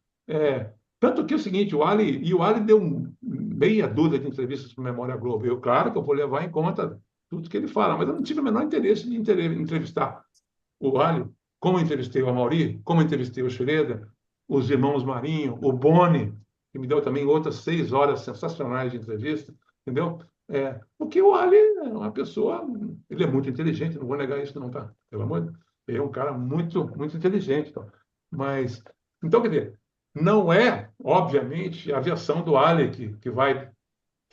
tanto que é o seguinte, o Ali deu meia dúzia de entrevistas para Memória Globo. Claro que eu vou levar em conta tudo que ele fala, mas eu não tive o menor interesse de entrevistar o Ali, como eu entrevistei o Amaury, como eu entrevistei o Schroeder, os irmãos Marinho, o Boni, que me deu também outras 6 horas sensacionais de entrevista, entendeu? Porque o Ali é uma pessoa, ele é muito inteligente, não vou negar isso não, tá? Pelo amor de Deus. Ele é um cara muito, muito inteligente, então. Mas, então, quer dizer, não é, obviamente, a versão do Ali que vai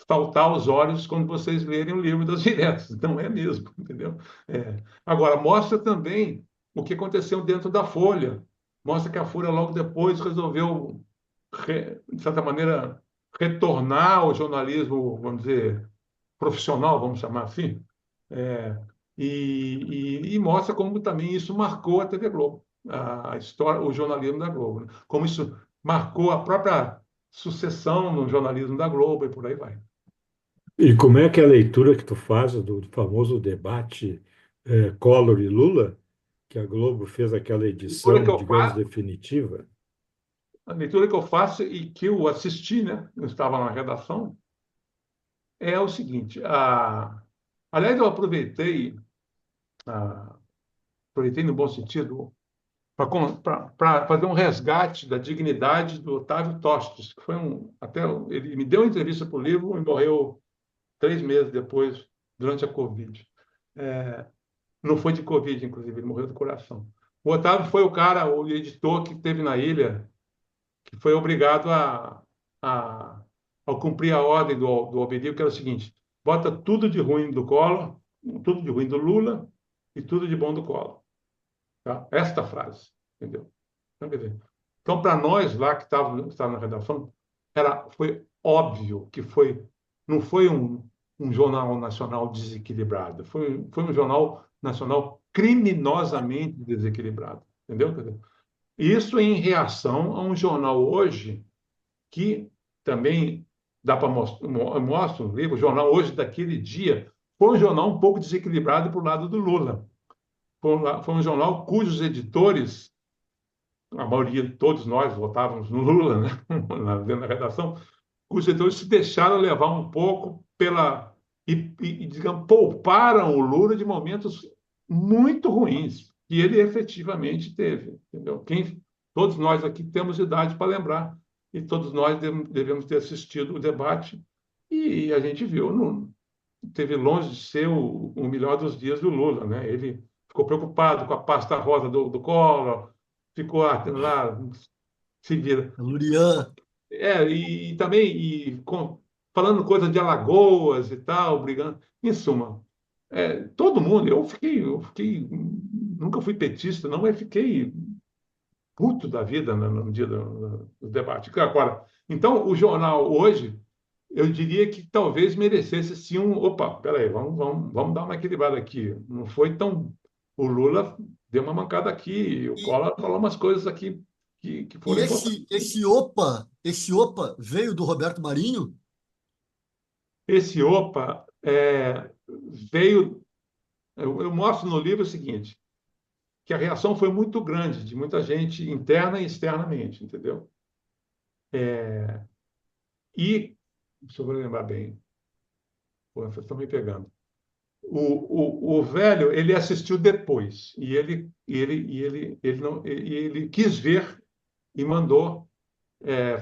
saltar aos olhos quando vocês lerem o livro das diretas. Não é mesmo, entendeu? Agora, mostra também o que aconteceu dentro da Folha. Mostra que a Folha, logo depois, resolveu, de certa maneira, retornar ao jornalismo, vamos dizer, profissional, vamos chamar assim, e mostra como também isso marcou a TV Globo, a história, o jornalismo da Globo, né? Como isso marcou a própria sucessão no jornalismo da Globo e por aí vai. E como é que é a leitura que tu faz do famoso debate Collor e Lula, que a Globo fez aquela leitura que edição, eu digamos, faço, definitiva? a leitura que eu faço e que eu assisti, né? Eu estava na redação, é o seguinte. Aliás, eu aproveitei no bom sentido, para fazer um resgate da dignidade do Otávio Tostes, que foi ele me deu uma entrevista para o livro e morreu 3 meses depois, durante a Covid. Não foi de Covid, inclusive, ele morreu do coração. O Otávio foi o editor que teve na ilha, que foi obrigado a, a cumprir a ordem do Albedrio, que era o seguinte: bota tudo de ruim do Collor, tudo de ruim do Lula e tudo de bom do Collor. Tá? Esta frase, entendeu? Então, quer dizer, então, para nós lá que estávamos na redação, foi óbvio que não foi um jornal nacional desequilibrado, foi um jornal nacional criminosamente desequilibrado, entendeu? Quer dizer, isso em reação a um jornal hoje que também dá para mostrar no livro, o jornal hoje daquele dia foi um jornal um pouco desequilibrado para o lado do Lula. Foi um jornal cujos editores, a maioria, todos nós votávamos no Lula, né? Dentro da redação, cujos editores se deixaram levar um pouco digamos, pouparam o Lula de momentos muito ruins que ele efetivamente teve, entendeu? Todos nós aqui temos idade para lembrar e todos nós devemos ter assistido o debate e a gente viu, não teve longe de ser o melhor dos dias do Lula, né? Ele ficou preocupado com a pasta rosa do Collor, ficou lá se vira. Lurian. E também falando coisa de Alagoas e tal, brigando. Em suma, todo mundo, nunca fui petista, não, mas fiquei puto da vida no dia do debate. Agora, então, o jornal hoje, eu diria que talvez merecesse sim opa, peraí, vamos dar uma equilibrada aqui. Não foi tão. O Lula deu uma mancada aqui, e o E, Collor falou umas coisas aqui que e foram importantes. esse opa veio do Roberto Marinho? Esse opa veio. Eu mostro no livro o seguinte, que a reação foi muito grande de muita gente, interna e externamente, entendeu? E, deixa eu lembrar bem, pô, vocês estão me pegando. O velho, ele assistiu depois, e ele quis ver e mandou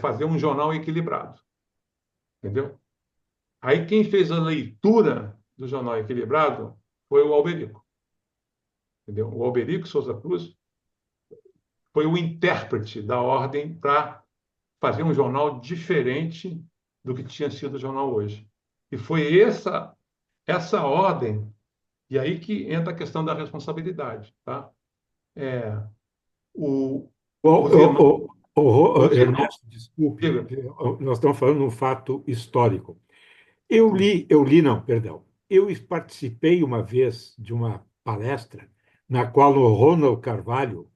fazer um jornal equilibrado, entendeu? Aí quem fez a leitura do jornal equilibrado foi o Alberico, entendeu? O Alberico Souza Cruz foi o intérprete da ordem para fazer um jornal diferente do que tinha sido o jornal Hoje. E foi essa ordem, e aí que entra a questão da responsabilidade, tá? É, o, os irmãos, os irmãos, Ernesto, desculpe, diga, nós estamos falando de um fato histórico. sim. Não, perdão. Eu participei uma vez de uma palestra na qual o Ronald Carvalho,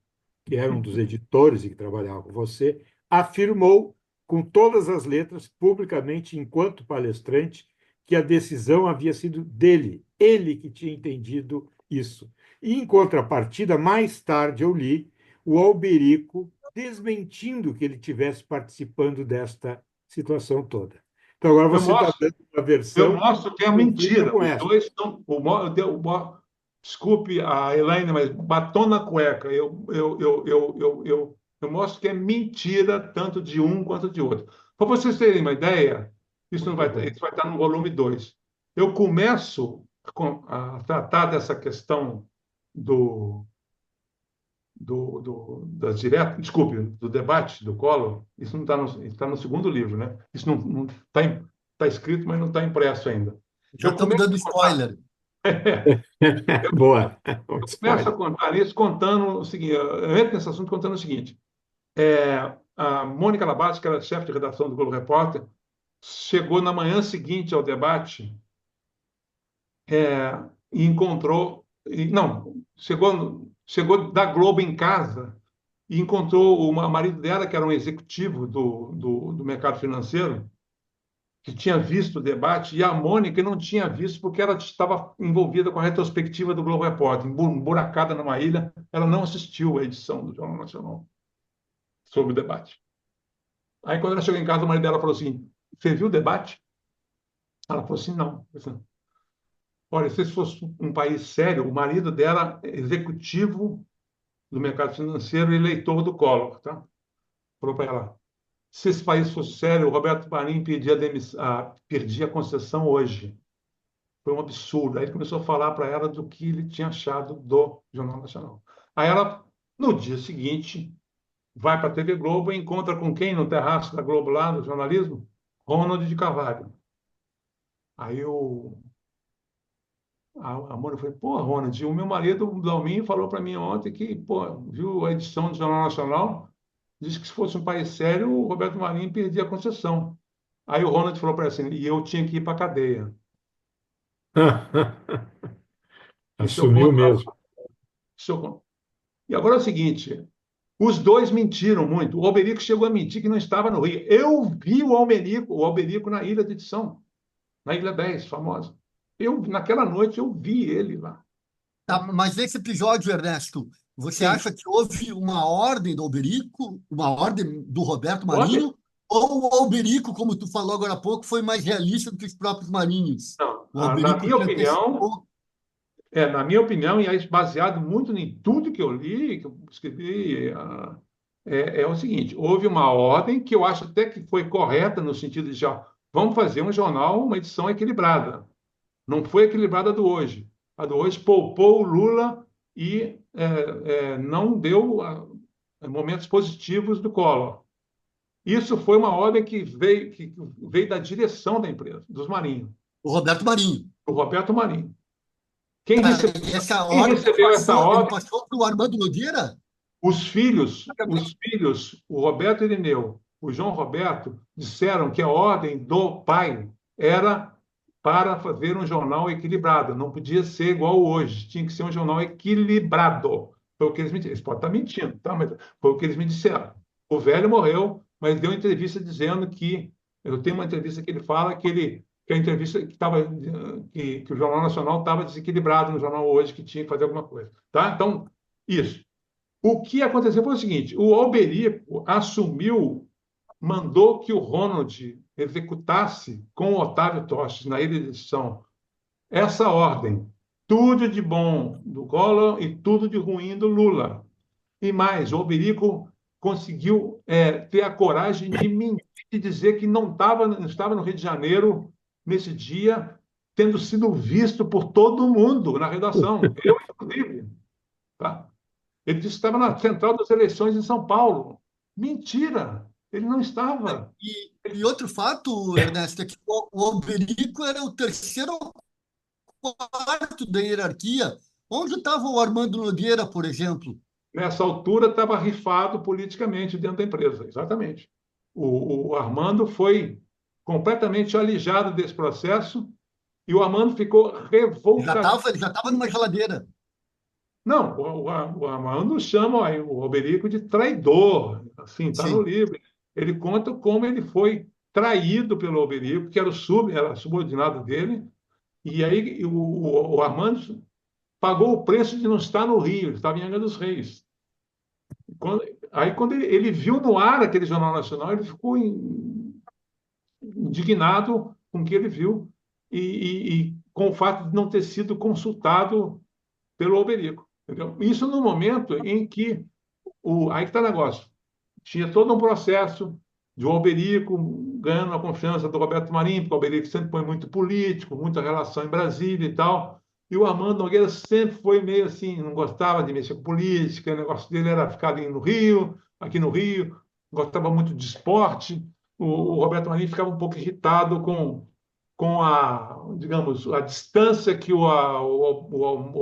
que era um dos editores e que trabalhava com você, afirmou com todas as letras, publicamente, enquanto palestrante, que a decisão havia sido dele, ele que tinha entendido isso. E, em contrapartida, mais tarde eu li o Alberico desmentindo que ele tivesse participando desta situação toda. Então, agora Eu você está mostro, dando uma eu versão mostro que é que conflita mentira. com Os essa. dois estão. Desculpe a Elaine, mas batom na cueca. Eu mostro que é mentira tanto de um quanto de outro. Para vocês terem uma ideia, Muito bom. isso vai estar no volume 2. Eu começo a tratar dessa questão do, desculpe, do debate do Collor. Isso não está no segundo livro, né? Isso não está tá escrito, mas não está impresso ainda. Já Eu estamos começo dando a contar, spoiler. Boa. eu começo a contar isso contando o seguinte, eu entro nesse assunto contando o seguinte. A Mônica Labate, que era chefe de redação do Globo Repórter, chegou na manhã seguinte ao debate, e encontrou, não, chegou da Globo em casa e encontrou o marido dela, que era um executivo do mercado financeiro, que tinha visto o debate, e a Mônica não tinha visto porque ela estava envolvida com a retrospectiva do Globo Repórter, emburacada numa ilha, ela não assistiu a edição do Jornal Nacional sobre o debate. Aí, quando ela chegou em casa, o marido dela falou assim: você viu o debate? Ela falou assim: não. Olha, se esse fosse um país sério, o marido dela é executivo do mercado financeiro e eleitor do Collor, tá? Falou para ela: se esse país fosse sério, o Roberto Marinho perdia a concessão hoje. Foi um absurdo. Aí ele começou a falar para ela do que ele tinha achado do Jornal Nacional. Aí ela, no dia seguinte, vai para a TV Globo e encontra com quem no terraço da Globo lá, no jornalismo? Ronald de Carvalho. Aí a Mônica falou: pô, Ronald, o meu marido, o Dalmin, falou para mim ontem que, pô, viu a edição do Jornal Nacional, disse que se fosse um país sério, o Roberto Marinho perdia a concessão. Aí o Ronald falou para ela assim: e eu tinha que ir para a cadeia. Isso é o Assumiu ponto. mesmo. Isso é o ponto. E agora é o seguinte: os dois mentiram muito. O Alberico chegou a mentir que não estava no Rio. Eu vi o Alberico na ilha de Edição, na Ilha 10, famosa. Naquela noite, eu vi ele lá. Tá, mas nesse episódio, Ernesto, você Sim. acha que houve uma ordem do Alberico, uma ordem do Roberto Ordem? Marinho, ou o Alberico, como tu falou agora há pouco, foi mais realista do que os próprios marinhos? Não. O Na Alberico minha se opinião, antecipou. e aí baseado muito em tudo que eu li, que eu escrevi, é o seguinte: houve uma ordem que eu acho até que foi correta no sentido de, ó, vamos fazer um jornal, uma edição equilibrada. Não foi equilibrada a do hoje. A do hoje poupou o Lula e não deu momentos positivos do Collor. Isso foi uma ordem que veio da direção da empresa, dos Marinhos, O Roberto Marinho. do Roberto Marinho. Quem Tá, recebeu, e essa quem ordem recebeu essa ele ordem? passou para o Armando Nogueira? Os filhos, o Roberto Irineu, o João Roberto, disseram que a ordem do pai era para fazer um jornal equilibrado. Não podia ser igual hoje. Tinha que ser um jornal equilibrado. Foi o que eles me disseram. Eles podem estar mentindo, tá? Mas foi o que eles me disseram. O velho morreu, mas deu entrevista dizendo que... Eu tenho uma entrevista que ele fala que a entrevista que o Jornal Nacional estava desequilibrado no jornal hoje, que tinha que fazer alguma coisa. Tá? Então, isso. O que aconteceu foi o seguinte: o Alberico mandou que o Ronald executasse com o Otávio Tostes, na ilha de edição, essa ordem. Tudo de bom do Collor e tudo de ruim do Lula. E mais, o Alberico conseguiu ter a coragem de mentir, de dizer que não estava no Rio de Janeiro nesse dia, tendo sido visto por todo mundo na redação. Eu, inclusive. Tá? Ele disse que estava na central das eleições em São Paulo. Mentira! Ele não estava. E outro fato, Ernesto, é que o Alberico era o terceiro ou quarto da hierarquia. Onde estava o Armando Nogueira, por exemplo? Nessa altura estava rifado politicamente dentro da empresa, exatamente. O Armando foi completamente alijado desse processo e o Armando ficou revoltado. Ele já estava numa geladeira. Não, o Armando chama aí o Alberico de traidor, assim, está no Sim. livro. Ele conta como ele foi traído pelo Alberico, que era subordinado dele, e aí o Armando pagou o preço de não estar no Rio, ele estava em Angra dos Reis. Quando ele viu no ar aquele Jornal Nacional, ele ficou indignado com o que ele viu e com o fato de não ter sido consultado pelo Alberico. Entendeu? Isso no momento em que aí que está o negócio. Tinha todo um processo de o Alberico ganhando a confiança do Roberto Marinho, porque o Alberico sempre foi muito político, muita relação em Brasília e tal. E o Armando Nogueira sempre foi meio assim, não gostava de mexer com política, o negócio dele era ficar ali no Rio, aqui no Rio, gostava muito de esporte. O Roberto Marinho ficava um pouco irritado com digamos, a distância que o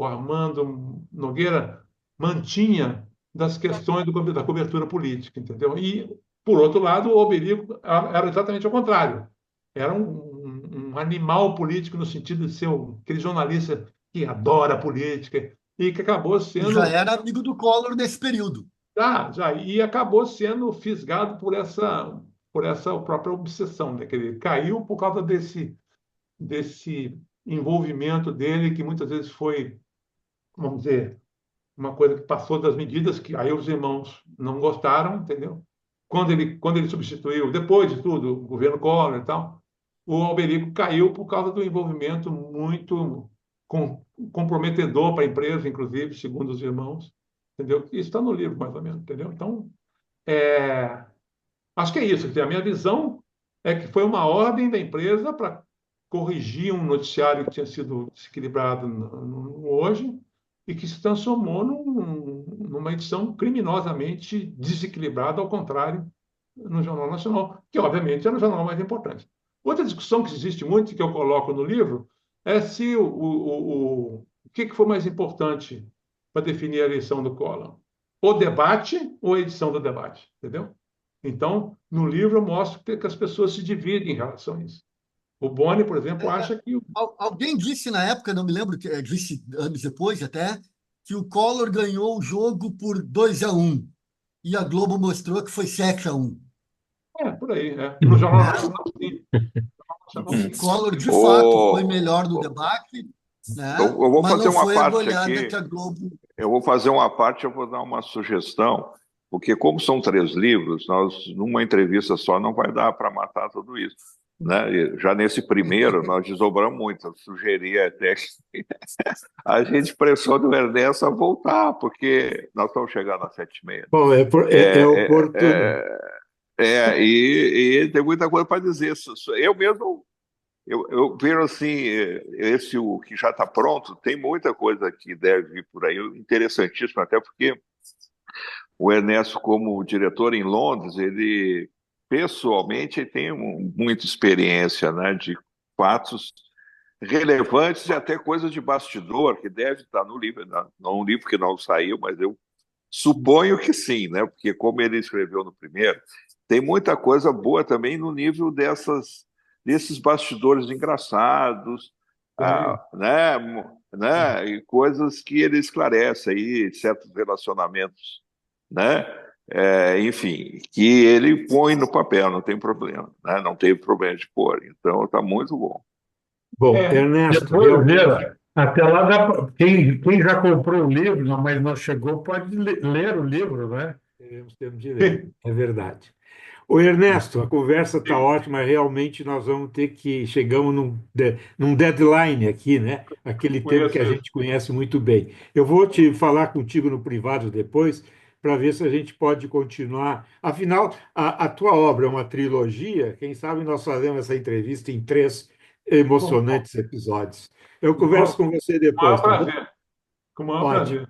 Armando Nogueira mantinha das questões da cobertura política, entendeu? E, por outro lado, o Alberico era exatamente ao contrário. Era um animal político no sentido de ser aquele jornalista que adora a política e que acabou E já sendo era amigo do Collor nesse período. já e acabou sendo fisgado por essa própria obsessão, né? Que ele caiu por causa desse envolvimento dele que muitas vezes foi, vamos dizer, uma coisa que passou das medidas que aí os irmãos não gostaram, entendeu? Quando ele substituiu, depois de tudo, o governo Collor e tal, o Alberico caiu por causa do envolvimento muito comprometedor para a empresa, inclusive, segundo os irmãos, entendeu? Isso está no livro, mais ou menos, entendeu? Então, é, acho que é isso. A minha visão é que foi uma ordem da empresa para corrigir um noticiário que tinha sido desequilibrado hoje e que se transformou numa edição criminosamente desequilibrada, ao contrário, no Jornal Nacional, que obviamente era o jornal mais importante. Outra discussão que existe muito, que eu coloco no livro, é se o que foi mais importante para definir a eleição do Collor: o debate ou a edição do debate, entendeu? Então, no livro eu mostro que as pessoas se dividem em relação a isso. O Boni, por exemplo, acha que Alguém disse na época, não me lembro, disse anos depois até, que o Collor ganhou o jogo por 2-1 e a Globo mostrou que foi 7-1. por aí, né? No Jornal Nacional, sim. O Collor, de fato, foi Ô, melhor no ô, debate, eu, né? eu vou Mas fazer não uma foi a parte goleada aqui. que a Globo. Eu vou fazer uma parte, eu vou dar uma sugestão, porque como são 3 livros, nós numa entrevista só não vai dar para matar tudo isso, né? E já nesse primeiro nós desdobramos muito. Eu sugeria até que a gente pressione o Ernesto a voltar, porque nós estamos chegando às 7h30. Bom, é oportuno. E tem muita coisa para dizer. Eu mesmo, eu vejo assim, o que já está pronto, tem muita coisa que deve vir por aí, interessantíssimo, até porque o Ernesto, como diretor em Londres, ele pessoalmente tem muita experiência, né, de fatos relevantes e até coisas de bastidor, que deve estar no livro, não um livro que não saiu, mas eu suponho que sim, né? Porque como ele escreveu no primeiro, tem muita coisa boa também no nível desses bastidores engraçados, né? E coisas que ele esclarece aí, certos relacionamentos, né? Enfim, que ele põe no papel, não tem problema, né? Não teve problema de pôr. Então, está muito bom. Bom, é, Ernesto, Depois, realmente, Vera, até lá, quem já comprou o livro, mas não chegou, pode ler o livro, né? teremos tempo de ler, é verdade. Ô Ernesto, a conversa está ótima, realmente nós vamos ter que, chegamos num deadline aqui, né? Aquele tempo que conheço a isso. gente conhece muito bem. Eu vou te falar contigo no privado depois, para ver se a gente pode continuar. Afinal, a tua obra é uma trilogia, quem sabe nós fazemos essa entrevista em 3 emocionantes episódios. Eu converso Com com você o maior depois, tá bom? prazer. Com o maior Ótimo. prazer.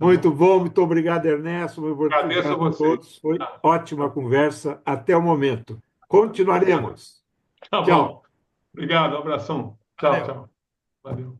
Muito bom, muito obrigado, Ernesto. Muito Agradeço a obrigado a vocês. todos. Foi ótima conversa. Até o momento. Continuaremos. Tá Tchau. bom. Obrigado, um abração. Tchau, Valeu. tchau. Valeu.